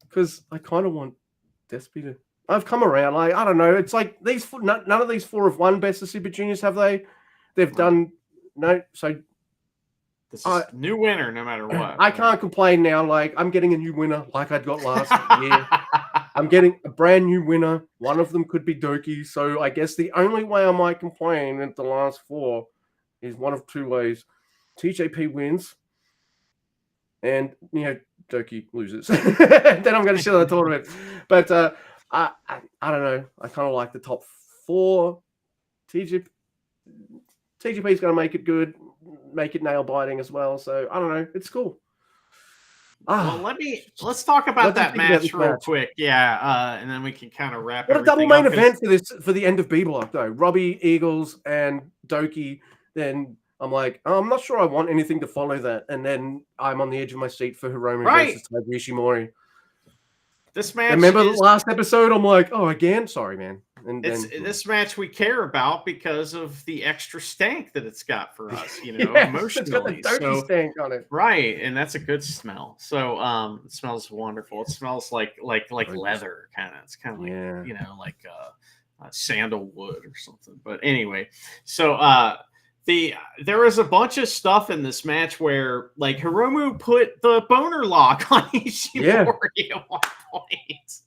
because I kind of want Despy to. I've come around. Like, I don't know. It's like none of these four have won Best of Super Juniors, have they? They've done no. So this is new winner, no matter what. I can't complain now. Like, I'm getting a new winner, like I got last year. I'm getting a brand new winner. One of them could be Doki. So I guess the only way I might complain at the last four is one of two ways. TJP wins, and Doki loses. Then I'm going to shut the tournament. But I don't know. I kind of like the top four. TJP is going to make it good, make it nail biting as well. So I don't know. It's cool. Well, let's talk about that match real quick. Yeah, and then we can kind of wrap it up. What a double main event for the end of B Block though. Robbie, Eagles, and Doki. Then I'm like, I'm not sure I want anything to follow that. And then I'm on the edge of my seat for Hiromu versus Taiji Ishimori. This match. Remember the last episode? I'm like, oh, again? Sorry, man. And this match we care about because of the extra stank that it's got for us, emotionally. It's got the Doki stank on it, right? And that's a good smell. So it smells wonderful. It smells like leather, kind of. It's kind of like like sandalwood or something. But anyway, so there was a bunch of stuff in this match where like Hiromu put the boner lock on Ishimori at one point.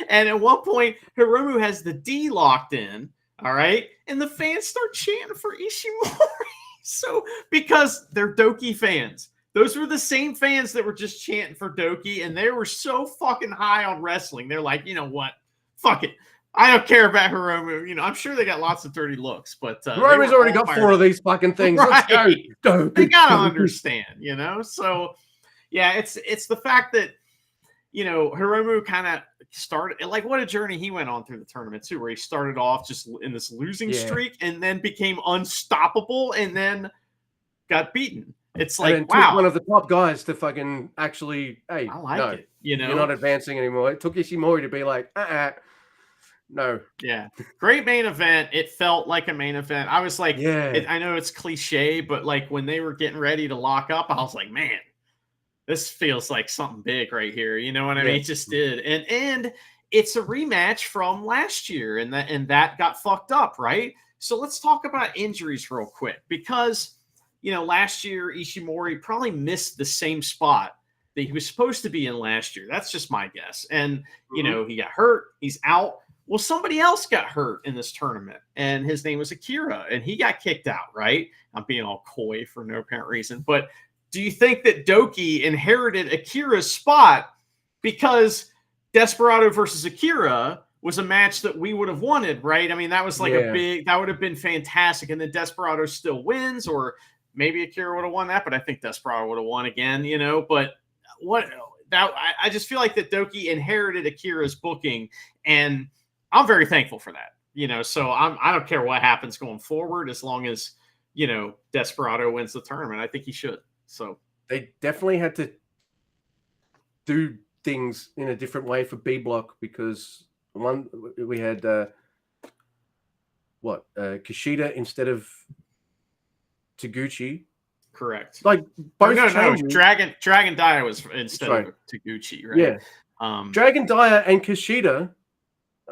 And at one point, Hiromu has the D locked in, all right? And the fans start chanting for Ishimori. So, because they're Doki fans. Those were the same fans that were just chanting for Doki, and they were so fucking high on wrestling. They're like, you know what? Fuck it. I don't care about Hiromu. I'm sure they got lots of dirty looks, but Hiromu's already got four of these fucking things. Right. Let's go. They gotta understand, So, yeah, it's the fact that Hiromu kind of started like what a journey he went on through the tournament too, where he started off just in this losing streak and then became unstoppable and then got beaten. It's like, wow, took one of the top guys to fucking actually, hey, I like it. You're not advancing anymore. It took Ishimori to be like, no. Yeah. Great main event. It felt like a main event. I was like, I know it's cliche, but like when they were getting ready to lock up, I was like, man, this feels like something big right here. You know what I mean? It just did. And it's a rematch from last year, and that got fucked up, right? So let's talk about injuries real quick, because last year Ishimori probably missed the same spot that he was supposed to be in last year. That's just my guess. And he got hurt, he's out. Well, somebody else got hurt in this tournament, and his name was Akira, and he got kicked out, right? I'm being all coy for no apparent reason, but do you think that Doki inherited Akira's spot because Desperado versus Akira was a match that we would have wanted, right? I mean, that was like that would have been fantastic. And then Desperado still wins, or maybe Akira would have won that, but I think Desperado would have won again, but I just feel like that Doki inherited Akira's booking, and I'm very thankful for that, so I don't care what happens going forward as long as, Desperado wins the tournament. I think he should. So they definitely had to do things in a different way for B Block, because we had Kushida instead of Taguchi. Correct. Like both. No. Dragon Dia was instead of Taguchi, right? Yeah. Dragon Dia and Kushida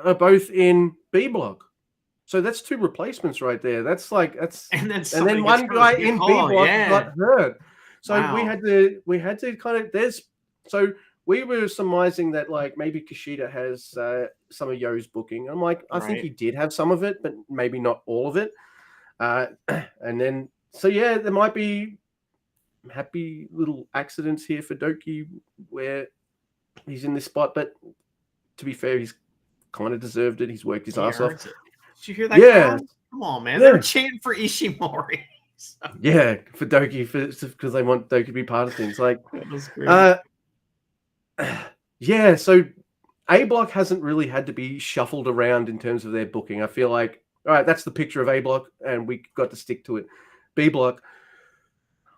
are both in B Block. So that's two replacements right there. And then one guy in B Block got hurt. So we had to kind of we were surmising that like maybe Kushida has some of Yo's booking. I'm like, I think he did have some of it, but maybe not all of it. And then there might be happy little accidents here for Doki where he's in this spot, but to be fair, he's kind of deserved it. He's worked his ass off. Did you hear that? Yeah. Come on, man. They're chanting for Ishimori. So. Yeah, for Doki, because they want Doki to be part of things. Like, so A Block hasn't really had to be shuffled around in terms of their booking. I feel like, all right, that's the picture of A Block, and we got to stick to it. B Block,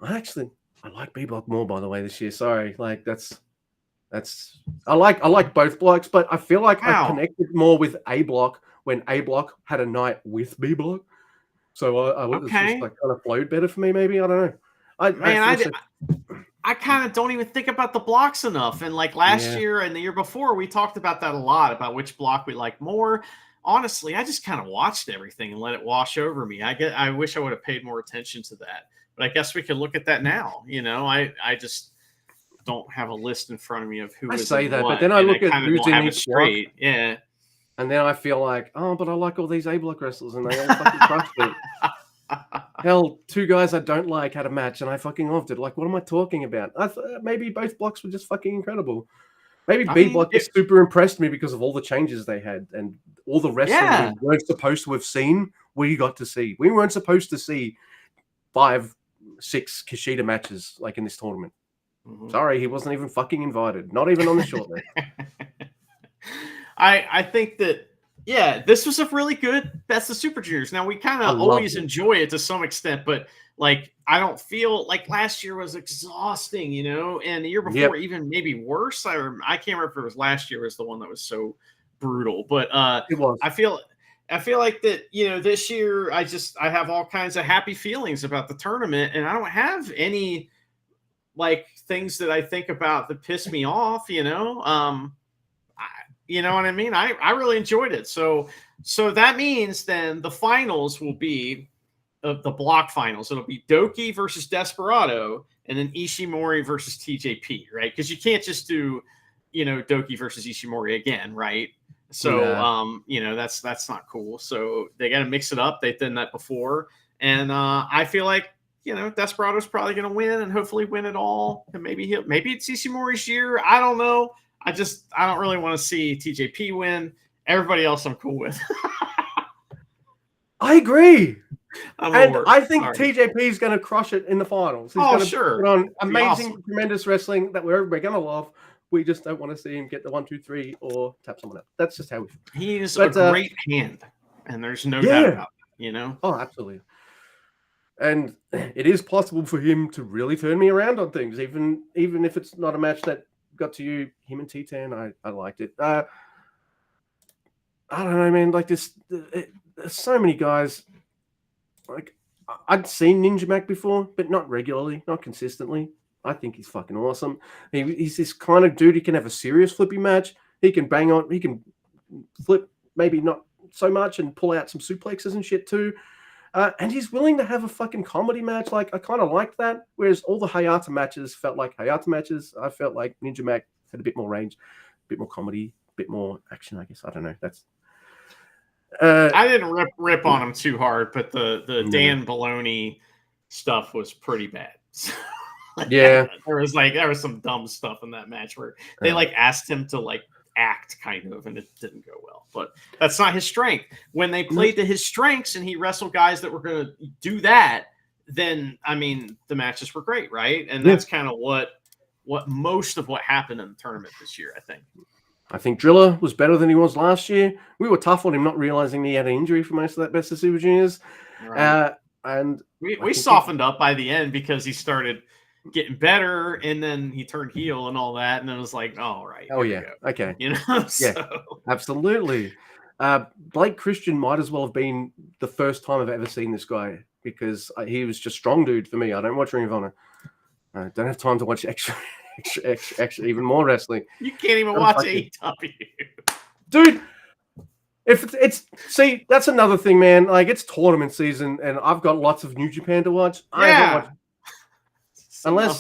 I I like B block more, by the way, this year. Sorry, like that's I like both blocks, but I feel like I connected more with A block when A block had a night with B block. So I was just like kind of flowed better for me. Maybe I don't know. I kind of don't even think about the blocks enough. And like last year and the year before, we talked about that a lot, about which block we like more. Honestly, I just kind of watched everything and let it wash over me. I wish I would have paid more attention to that. But I guess we can look at that now. You know, I just don't have a list in front of me of who I is say that, what, but then I look at who's in each straight. Yeah. And then I feel like, oh, but I like all these A block wrestlers and they all fucking crushed it. Hell, 2 guys I don't like had a match and I fucking loved it. Like, what am I talking about? Maybe both blocks were just fucking incredible. Maybe B block just super impressed me because of all the changes they had and all the wrestling we weren't supposed to have seen. We got to see. We weren't supposed to see 5, 6 Kushida matches like in this tournament. Mm-hmm. Sorry, he wasn't even fucking invited. Not even on the short list. I think that, this was a really good Best of Super Jrs. Now, we kind of always enjoy it to some extent, but like, I don't feel like last year was exhausting, you know, and the year before even maybe worse. I can't remember if it was last year was the one that was so brutal, but it was. I feel like that, you know, this year I have all kinds of happy feelings about the tournament, and I don't have any like things that I think about that piss me off, you know. You know what I mean? I really enjoyed it. So that means then the finals will be the block finals. It'll be Doki versus Desperado, and then Ishimori versus TJP, right? Because you can't just do, you know, Doki versus Ishimori again, right? So you know, that's not cool. So they got to mix it up. They've done that before, and I feel like, you know, Desperado's probably going to win and hopefully win it all. And maybe it's Ishimori's year. I don't know. I don't really want to see TJP win. Everybody else I'm cool with. I agree. I think TJP is going to crush it in the finals. He's going to put on amazing, tremendous wrestling that we're going to love. We just don't want to see him get the 1, 2, 3 or tap someone else. That's just how we feel. He's a great hand, and there's no doubt about it, you know? Oh, absolutely. And it is possible for him to really turn me around on things, even if it's not a match that got to you. Him and T10, I liked it. I don't know, man. Like there's so many guys. Like I'd seen Ninja Mac before, but not regularly, not consistently. I think he's fucking awesome. He's this kind of dude. He can have a serious flippy match. He can bang on. He can flip, maybe not so much, and pull out some suplexes and shit too. And he's willing to have a fucking comedy match. Like, I kind of liked that. Whereas all the Hayata matches felt like Hayata matches. I felt like Ninja Mac had a bit more range, a bit more comedy, a bit more action, I guess. I don't know. That's. I didn't rip on him too hard, but the Dan Baloney stuff was pretty bad. Yeah. There was some dumb stuff in that match where they asked him to act kind of, and it didn't go well. But that's not his strength. When they played to his strengths and he wrestled guys that were going to do that, then I mean the matches were great, right? And that's kind of what most of what happened in the tournament this year, I think. I think Driller was better than he was last year. We were tough on him, not realizing he had an injury for most of that Best of Super Juniors. Right. And we softened up by the end because he started getting better, and then he turned heel and all that, and it was like, all right. Oh yeah, okay. You know, absolutely. Blake Christian might as well have been the first time I've ever seen this guy, because he was just strong dude for me. I don't watch Ring of Honor. I don't have time to watch extra even more wrestling. You can't even watch AEW. Dude, if it's see, that's another thing, man. Like, it's tournament season, and I've got lots of New Japan to watch. I haven't watched unless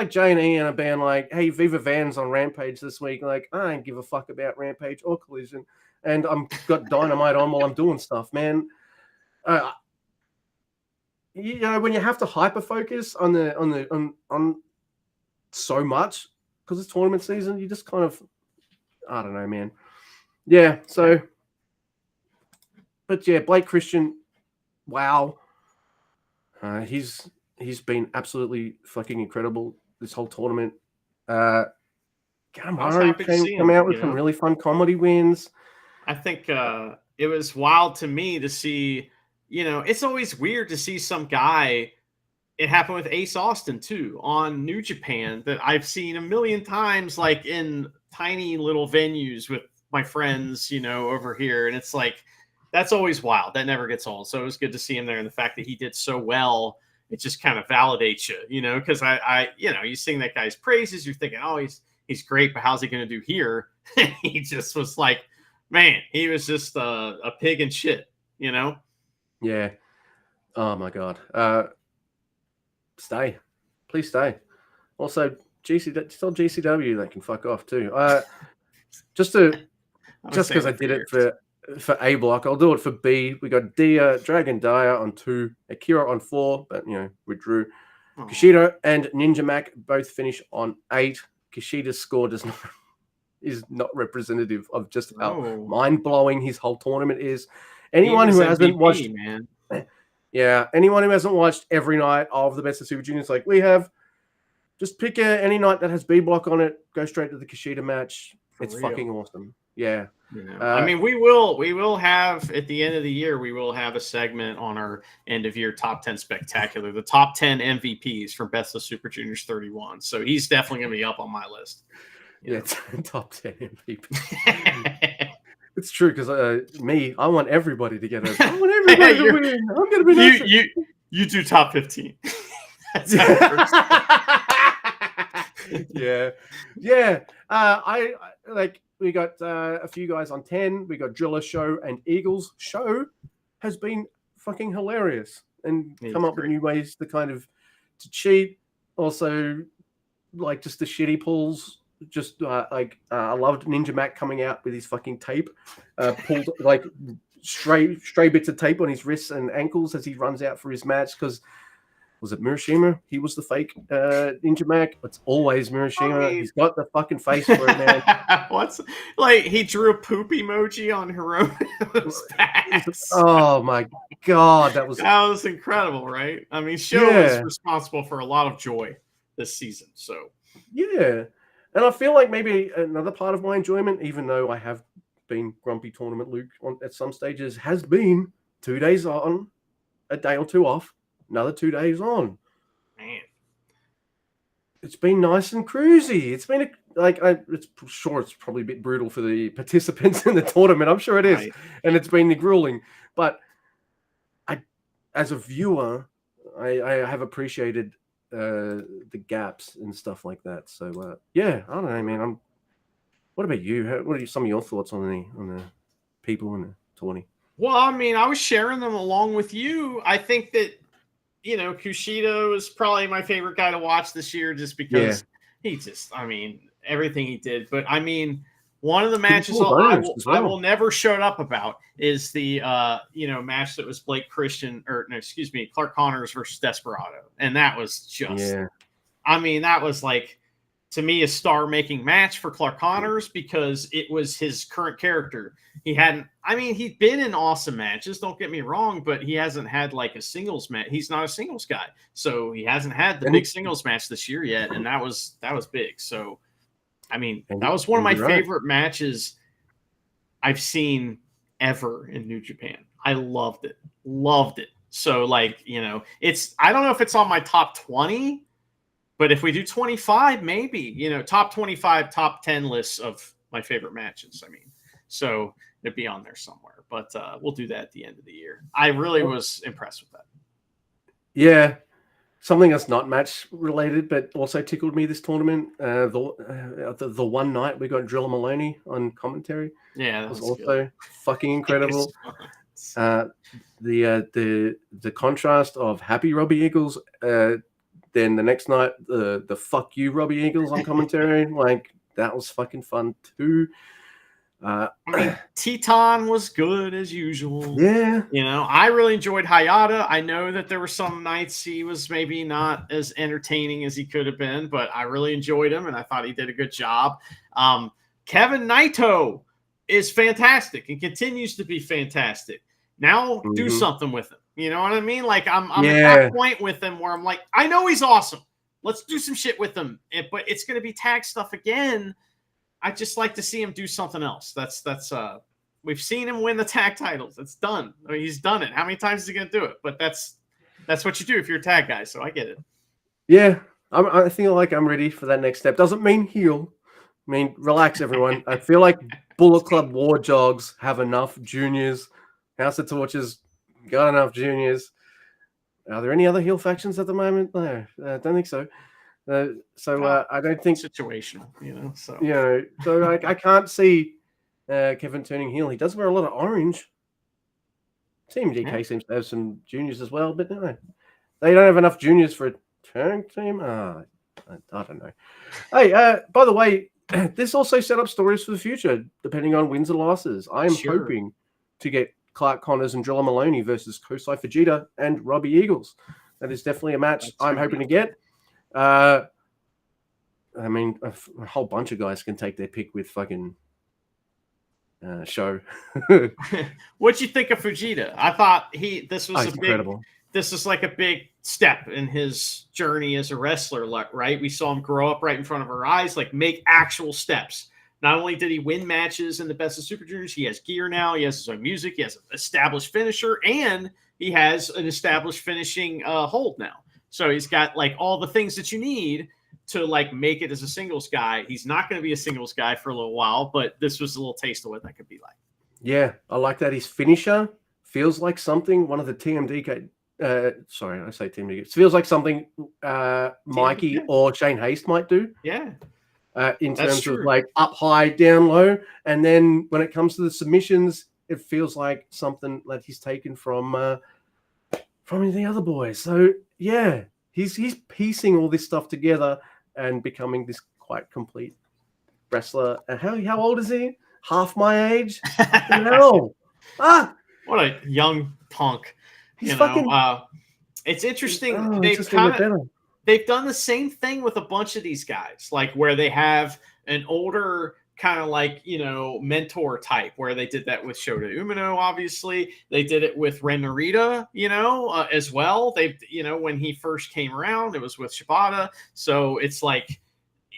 J and E and a band like, hey, Viva Van's on Rampage this week. Like, I don't give a fuck about Rampage or Collision, and I'm got Dynamite on while I'm doing stuff, man. You know, when you have to hyper focus on so much because it's tournament season, you just kind of, I don't know, man. Yeah. So, but yeah, Blake Christian, wow. He's been absolutely fucking incredible this whole tournament. Come out with some really fun comedy wins. I think it was wild to me to see, you know, it's always weird to see some guy it happened with Ace Austin too on New Japan that I've seen a million times, like in tiny little venues with my friends, over here. And it's like, that's always wild. That never gets old. So it was good to see him there. And the fact that he did so well, it just kind of validates you, because I you sing that guy's praises. You're thinking, oh, he's great, but how's he going to do here? He just was like, man, he was just a pig in shit, Yeah. Oh my God. Stay. Please stay. Also, GCW, they can fuck off too. Just because I did it for A block, I'll do it for B. We got Dragon Dyer on 2, Akira on 4, but withdrew. Oh. Kushida and Ninja Mac both finish on 8. Kushida's score is not representative of just how mind-blowing his whole tournament is. Anyone who hasn't watched, man. Yeah, anyone who hasn't watched every night of the Best of Super Juniors like we have, just pick any night that has B block on it. Go straight to the Kushida match. It's fucking awesome. Yeah. I mean, we will have at the end of the year, we will have a segment on our end of year top 10 spectacular, the top 10 MVPs from Best of Super Juniors 31. So he's definitely going to be up on my list. Yeah, it's top 10 MVP. It's true because I want everybody to get it. I want everybody to win. I'm going to be nice. You do top 15. Yeah. I like. We got a few guys on 10. We got Driller Show and Eagles. Show has been fucking hilarious and come up with new ways to cheat. Also, like just the shitty pulls. Just I loved Ninja Mac coming out with his fucking tape, pulled like stray bits of tape on his wrists and ankles as he runs out for his match. Because was it Murashima? He was the fake Ninja Mac. It's always Murashima. He's got the fucking face for it, man. What's like he drew a poop emoji on Hiromu's back. Oh my God, that was incredible, right? I mean, Show is responsible for a lot of joy this season. So yeah. And I feel like maybe another part of my enjoyment, even though I have been grumpy tournament Luke at some stages, has been 2 days on, a day or two off, another 2 days on. Man, it's been nice and cruisy. It's been it's probably a bit brutal for the participants in the tournament. I'm sure it is, and it's been grueling. But as a viewer, I have appreciated the gaps and stuff like that. So I don't know, man. What about you? What are some of your thoughts on the people in the tourney? Well, I mean, I was sharing them along with you. I think that Kushida is probably my favorite guy to watch this year, just because he everything he did. But I mean, one of the matches I will never shut up about is the match that was Clark Connors versus Desperado, and that was just that was like, to me, a star-making match for Clark Connors because it was his current character. He'd been in awesome matches, don't get me wrong, but he hasn't had like a singles match. He's not a singles guy, so he hasn't had the big singles match this year yet, and that was big. So that was one of my favorite matches I've seen ever in New Japan. I loved it. So I don't know if it's on my top 20, but if we do 25, maybe, top 25, top 10 lists of my favorite matches. So it'd be on there somewhere, but we'll do that at the end of the year. I really was impressed with that. Yeah. Something that's not match related, but also tickled me this tournament. The one night we got Drilla Maloney on commentary. Yeah, that was also good. Fucking incredible. The contrast of happy Robbie Eagles, then the next night the fuck you Robbie Eagles on commentary. That was fucking fun too. Teton was good as usual. Yeah. I really enjoyed Hayata. I know that there were some nights he was maybe not as entertaining as he could have been, but I really enjoyed him and I thought he did a good job. Kevin Naito is fantastic and continues to be fantastic. Now do something with him. You know what I mean? Like I'm at that point with him where I'm like, I know he's awesome. Let's do some shit with him. But it's going to be tag stuff again. I just like to see him do something else. That's we've seen him win the tag titles. It's done. He's done it. How many times is he going to do it? But that's That's what you do if you're a tag guy. So I get it. Yeah, I feel like I'm ready for that next step. Doesn't mean heel. I mean, relax, everyone. I feel like Bullet Club War Jogs have enough juniors. House of Torches got enough juniors. Are there any other heel factions at the moment? No, I don't think so. I don't think situational, So I can't see Kevin turning heel. He does wear a lot of orange. Team DK seems to have some juniors as well, but no, they don't have enough juniors for a turn team. I don't know. Hey, by the way, this also set up stories for the future, depending on wins and losses. I am hoping to get Clark Connors and Drilla Maloney versus Kosai Fujita and Robbie Eagles. That is definitely a match I'm hoping to get. I mean, a whole bunch of guys can take their pick with fucking Show. What'd you think of Fujita? I thought this was incredible. This is like a big step in his journey as a wrestler, right? We saw him grow up right in front of our eyes, like make actual steps. Not only did he win matches in the Best of Super Jrs, he has gear now, he has his own music, he has an established finisher, and he has an established finishing hold now. So he's got like all the things that you need to like make it as a singles guy. He's not going to be a singles guy for a little while, but this was a little taste of what that could be like. Yeah, I like that. His finisher feels like something one of the TMDK. Sorry, I say TMDK. It feels like something Mikey or Shane Haste might do. Yeah. In terms of like up high, down low. And then when it comes to the submissions, it feels like something that he's taken from the other boys. So yeah, he's piecing all this stuff together and becoming this quite complete wrestler. And how old is he? Half my age? No. What a young punk. He's fucking it's interesting. They've done the same thing with a bunch of these guys, like where they have an older kind of like, mentor type, where they did that with Shota Umino, obviously. They did it with Ren Narita, as well. They, when he first came around, it was with Shibata. So it's like,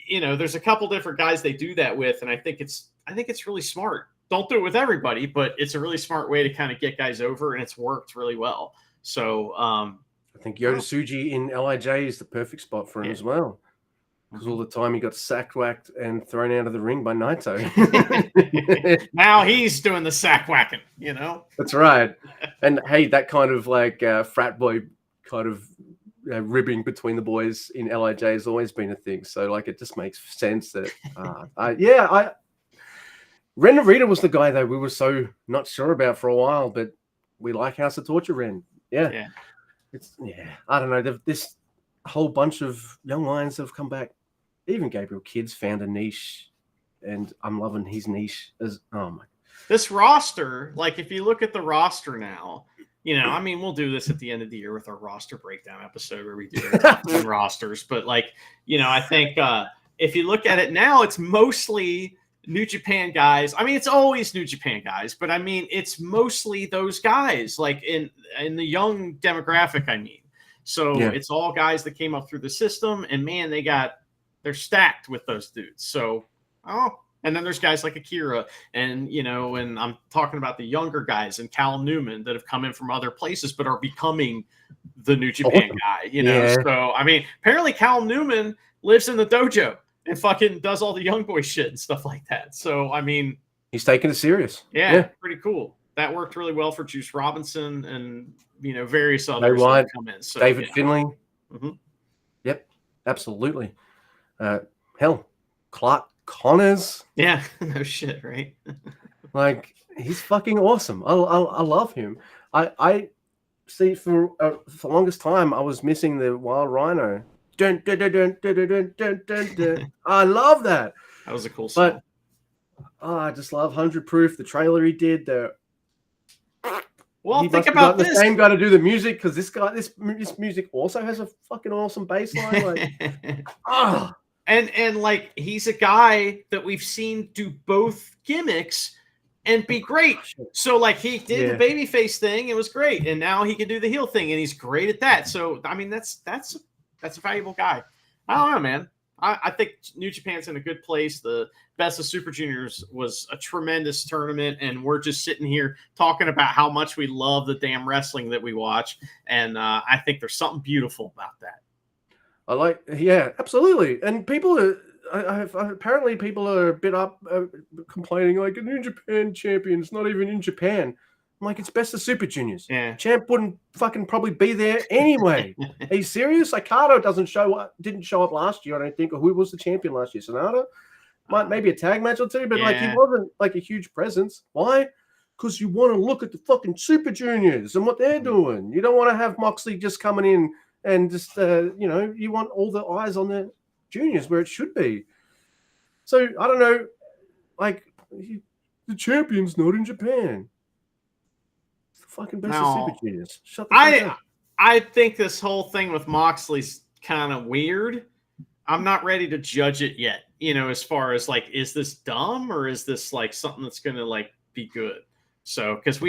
there's a couple different guys they do that with. And I think it's really smart. Don't do it with everybody, but it's a really smart way to kind of get guys over, and it's worked really well. So I think Yota Tsuji in LIJ is the perfect spot for him as well. Because all the time he got sack whacked and thrown out of the ring by Naito. Now he's doing the sack whacking, That's right. And hey, that kind of like frat boy kind of ribbing between the boys in LIJ has always been a thing. So like it just makes sense that Ren Narita was the guy that we were so not sure about for a while, but we like House of Torture Ren. Yeah. I don't know. This whole bunch of young lions have come back. Even Gabriel Kidd's found a niche, and I'm loving his niche. This roster, like if you look at the roster now, we'll do this at the end of the year with our roster breakdown episode where we do our top 10 rosters. But like, I think if you look at it now, it's mostly New Japan guys. I mean, it's always New Japan guys, but I mean, it's mostly those guys, like in the young demographic, I mean. So it's all guys that came up through the system, and man, they're stacked with those dudes. So, and then there's guys like Akira, and and I'm talking about the younger guys and Callum Newman that have come in from other places but are becoming the New Japan guy. So I mean, apparently Callum Newman lives in the dojo and fucking does all the young boy shit and stuff like that. So, I mean, he's taking it serious. Yeah, pretty cool. That worked really well for Juice Robinson and, various others that come in. So, David Finley. Mm-hmm. Yep, absolutely. Hell, Clark Connors. Yeah, no shit, right? Like, he's fucking awesome. I love him. I see for the longest time, I was missing the Wild Rhino. Dun, dun, dun, dun, dun, dun, dun, dun, dun. I love that. That was a cool song. But I just love 100 Proof. The trailer he did. Well, think about this. The same guy to do the music, because this music also has a fucking awesome bass line. Like, and like he's a guy that we've seen do both gimmicks and be great. So like he did the babyface thing, it was great, and now he can do the heel thing, and he's great at that. So I mean, that's a valuable guy. I don't know, man. I think New Japan's in a good place. The Best of Super Juniors was a tremendous tournament, and we're just sitting here talking about how much we love the damn wrestling that we watch. And I think there's something beautiful about that. Yeah, absolutely. And people are, apparently people are a bit up complaining like a New Japan champion's not even in Japan. I'm like, it's Best of Super Juniors. Yeah. Champ wouldn't fucking probably be there anyway. Are you serious? Okada didn't show up last year, I don't think. Or who was the champion last year? Sonata? Maybe a tag match or two, but like he wasn't like a huge presence. Why? Because you want to look at the fucking Super Juniors and what they're doing. You don't want to have Moxley just coming in and just you want all the eyes on the juniors where it should be. So I don't know, like the champion's not in Japan. Fucking Best of Super Juniors. Shut the fuck up. I think this whole thing with Moxley's kind of weird. I'm not ready to judge it yet. As far as like, is this dumb or is this like something that's going to like be good? So, because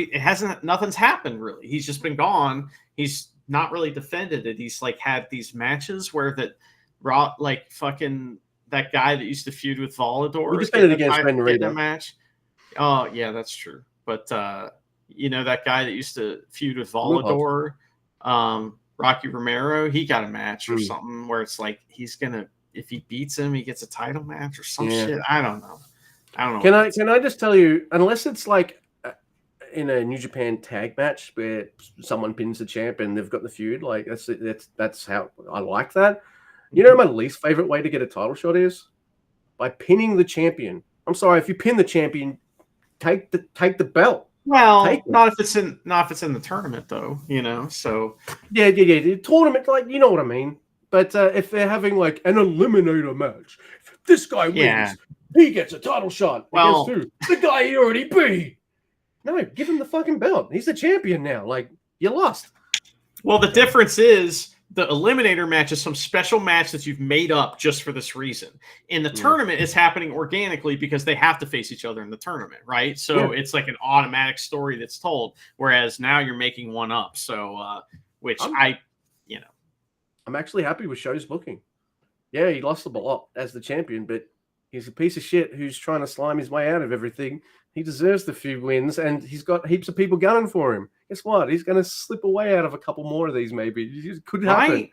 nothing's happened really. He's just been gone. He's not really defended it. He's like had these matches where fucking that guy that used to feud with Volador. He defended against Ben Narita. Match. Oh yeah, that's true. But that guy that used to feud with Volador, Rocky Romero, he got a match or something where it's like if he beats him, he gets a title match or some shit. I don't know. Can I just tell you, unless it's like in a New Japan tag match where someone pins the champ and they've got the feud, like that's how I like that. My least favorite way to get a title shot is by pinning the champion. I'm sorry, if you pin the champion, take the belt. Well, not if it's in the tournament though, So yeah, the tournament, like you know what I mean. But if they're having like an eliminator match, if this guy wins, he gets a title shot. Well, against who? The guy he already beat. No, give him the fucking belt. He's the champion now. Like you lost. Well, the difference is the eliminator match is some special match that you've made up just for this reason. In the tournament, it's happening organically because they have to face each other in the tournament, right? So it's like an automatic story that's told, whereas now you're making one up. So, I'm actually happy with Show's booking. Yeah, he lost a lot as the champion, but he's a piece of shit who's trying to slime his way out of everything. He deserves the few wins, and he's got heaps of people gunning for him. Guess what? He's going to slip away out of a couple more of these, maybe. It could happen. Right.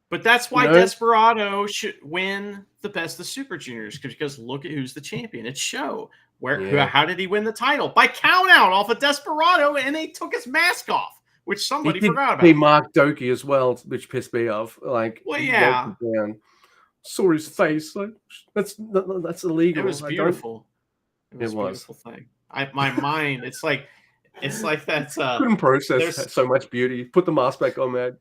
But that's why Desperado should win the Best of Super Juniors, because look at who's the champion. It's Show. How did he win the title? By count out off of Desperado, and they took his mask off, which somebody forgot about. He marked Doki as well, which pissed me off. Like, saw his face. Like, that's illegal. It was beautiful. It was a beautiful thing. My mind, it's like that's couldn't process so much beauty. Put the mask back on, man.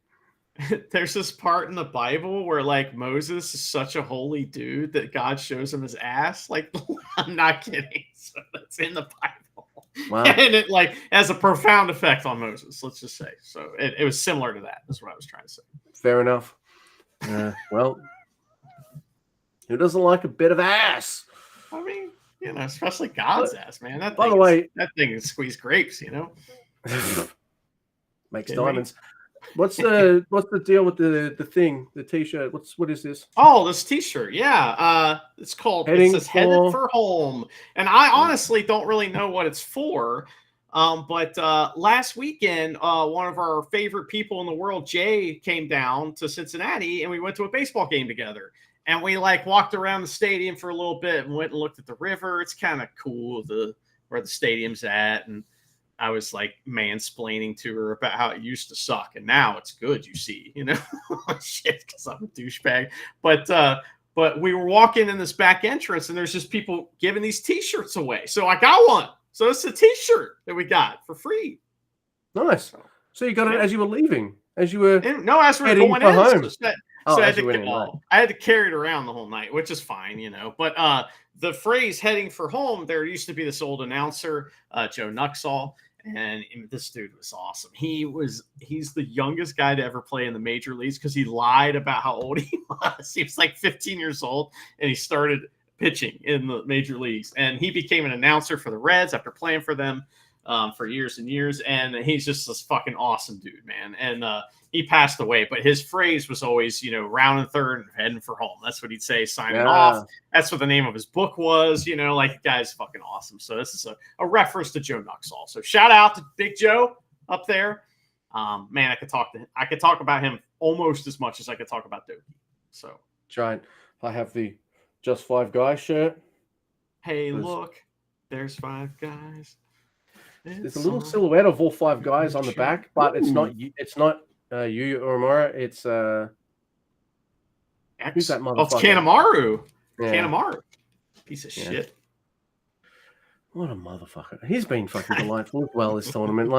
There's this part in the Bible where like Moses is such a holy dude that God shows him his ass. Like, I'm not kidding. So that's in the Bible. Wow. And it like has a profound effect on Moses, let's just say. So it was similar to that. That's what I was trying to say. Fair enough. Well, who doesn't like a bit of ass? I mean, especially God's ass, man. That thing is squeeze grapes, Makes diamonds. What's the deal with the thing, the t-shirt? What is this? Oh, this t-shirt. Yeah. It's called Headed for Home. And I honestly don't really know what it's for. But last weekend, one of our favorite people in the world, Jay, came down to Cincinnati and we went to a baseball game together. And we walked around the stadium for a little bit and went and looked at the river. It's kind of cool where the stadium's at. And I was mansplaining to her about how it used to suck. And now it's good, you see, shit, because I'm a douchebag. But we were walking in this back entrance and there's just people giving these t-shirts away. So I got one. So it's a t-shirt that we got for free. Nice. So you got it as you were leaving, as you were as we were going in. Home. So I had to carry it around the whole night, which is fine, But the phrase "heading for home," there used to be this old announcer, Joe Nuxall, and this dude was awesome. He's the youngest guy to ever play in the major leagues because he lied about how old he was. He was 15 years old, and he started pitching in the major leagues. And he became an announcer for the Reds after playing for them. for years and years, and he's just this fucking awesome dude, man. And he passed away, but his phrase was always, round and third and heading for home. That's what he'd say, signing off. That's what the name of his book was, like, the guy's fucking awesome. So this is a reference to Joe Nuxall. So shout out to Big Joe up there. Man, I could talk about him almost as much as I could talk about Doki. So giant. I have the Just Five Guys shirt. Hey, look, there's 5 guys. There's a little silhouette of all 5 guys on the back, but it's not Yu Uemura. It's who's that motherfucker? Oh, it's Kanemaru. Yeah. Kanemaru. Piece of shit. What a motherfucker. He's been fucking delightful as well this tournament.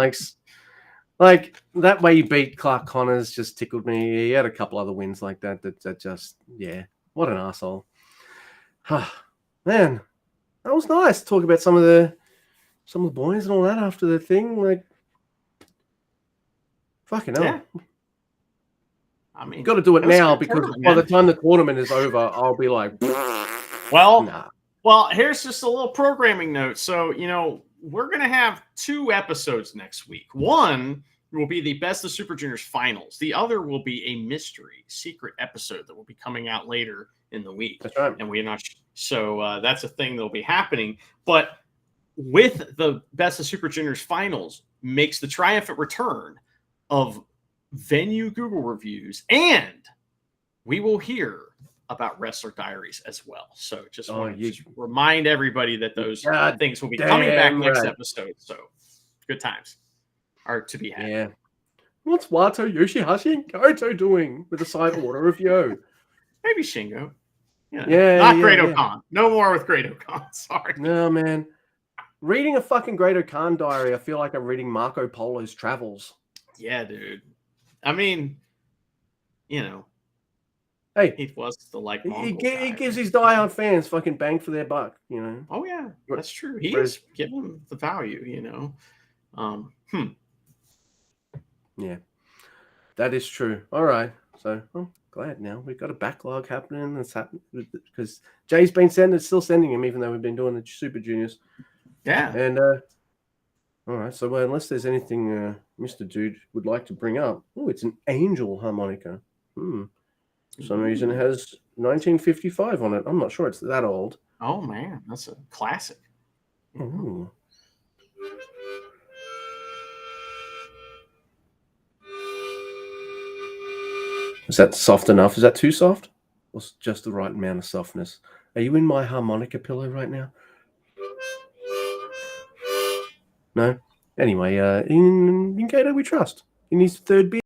Like that way he beat Clark Connors just tickled me. He had a couple other wins like that. That just, what an asshole. Man, that was nice to talk about some of the boys and all that after the thing. Like, fucking hell. Yeah. I mean, got to do it now because by the time the tournament is over, I'll be like, well, here's just a little programming note. So, we're going to have 2 episodes next week. One will be the Best of Super Juniors finals. The other will be a mystery secret episode that will be coming out later in the week. That's right. And we're not so that's a thing that'll be happening. But with the Best of Super Juniors finals makes the triumphant return of venue Google reviews, and we will hear about Wrestler Diaries as well. So just want to remind everybody that those things will be coming back next episode. So good times are to be had. Yeah. What's Wato, Yoshihashi, and Goto doing with the side order of Yo? Maybe Shingo. Not Great Okan. No more with Great Okan. Sorry. No, man. Reading a fucking Great Okan diary, I feel like I'm reading Marco Polo's travels. Yeah, dude. I mean, hey, he was the he gives his diehard fans fucking bang for their buck, Oh yeah, that's true. He is giving the value, Yeah, that is true. All right, so I'm glad now we've got a backlog happening. That's happening because Jay's been still sending him, even though we've been doing the Super Juniors. Yeah, and all right. So unless there's anything Mr. Dude would like to bring up, it's an Angel harmonica. For some reason, it has 1955 on it. I'm not sure it's that old. Oh man, that's a classic. Ooh. Is that soft enough? Is that too soft? Or just the right amount of softness? Are you in my harmonica pillow right now? No? Anyway, in Gato we trust. He needs 3rd beer.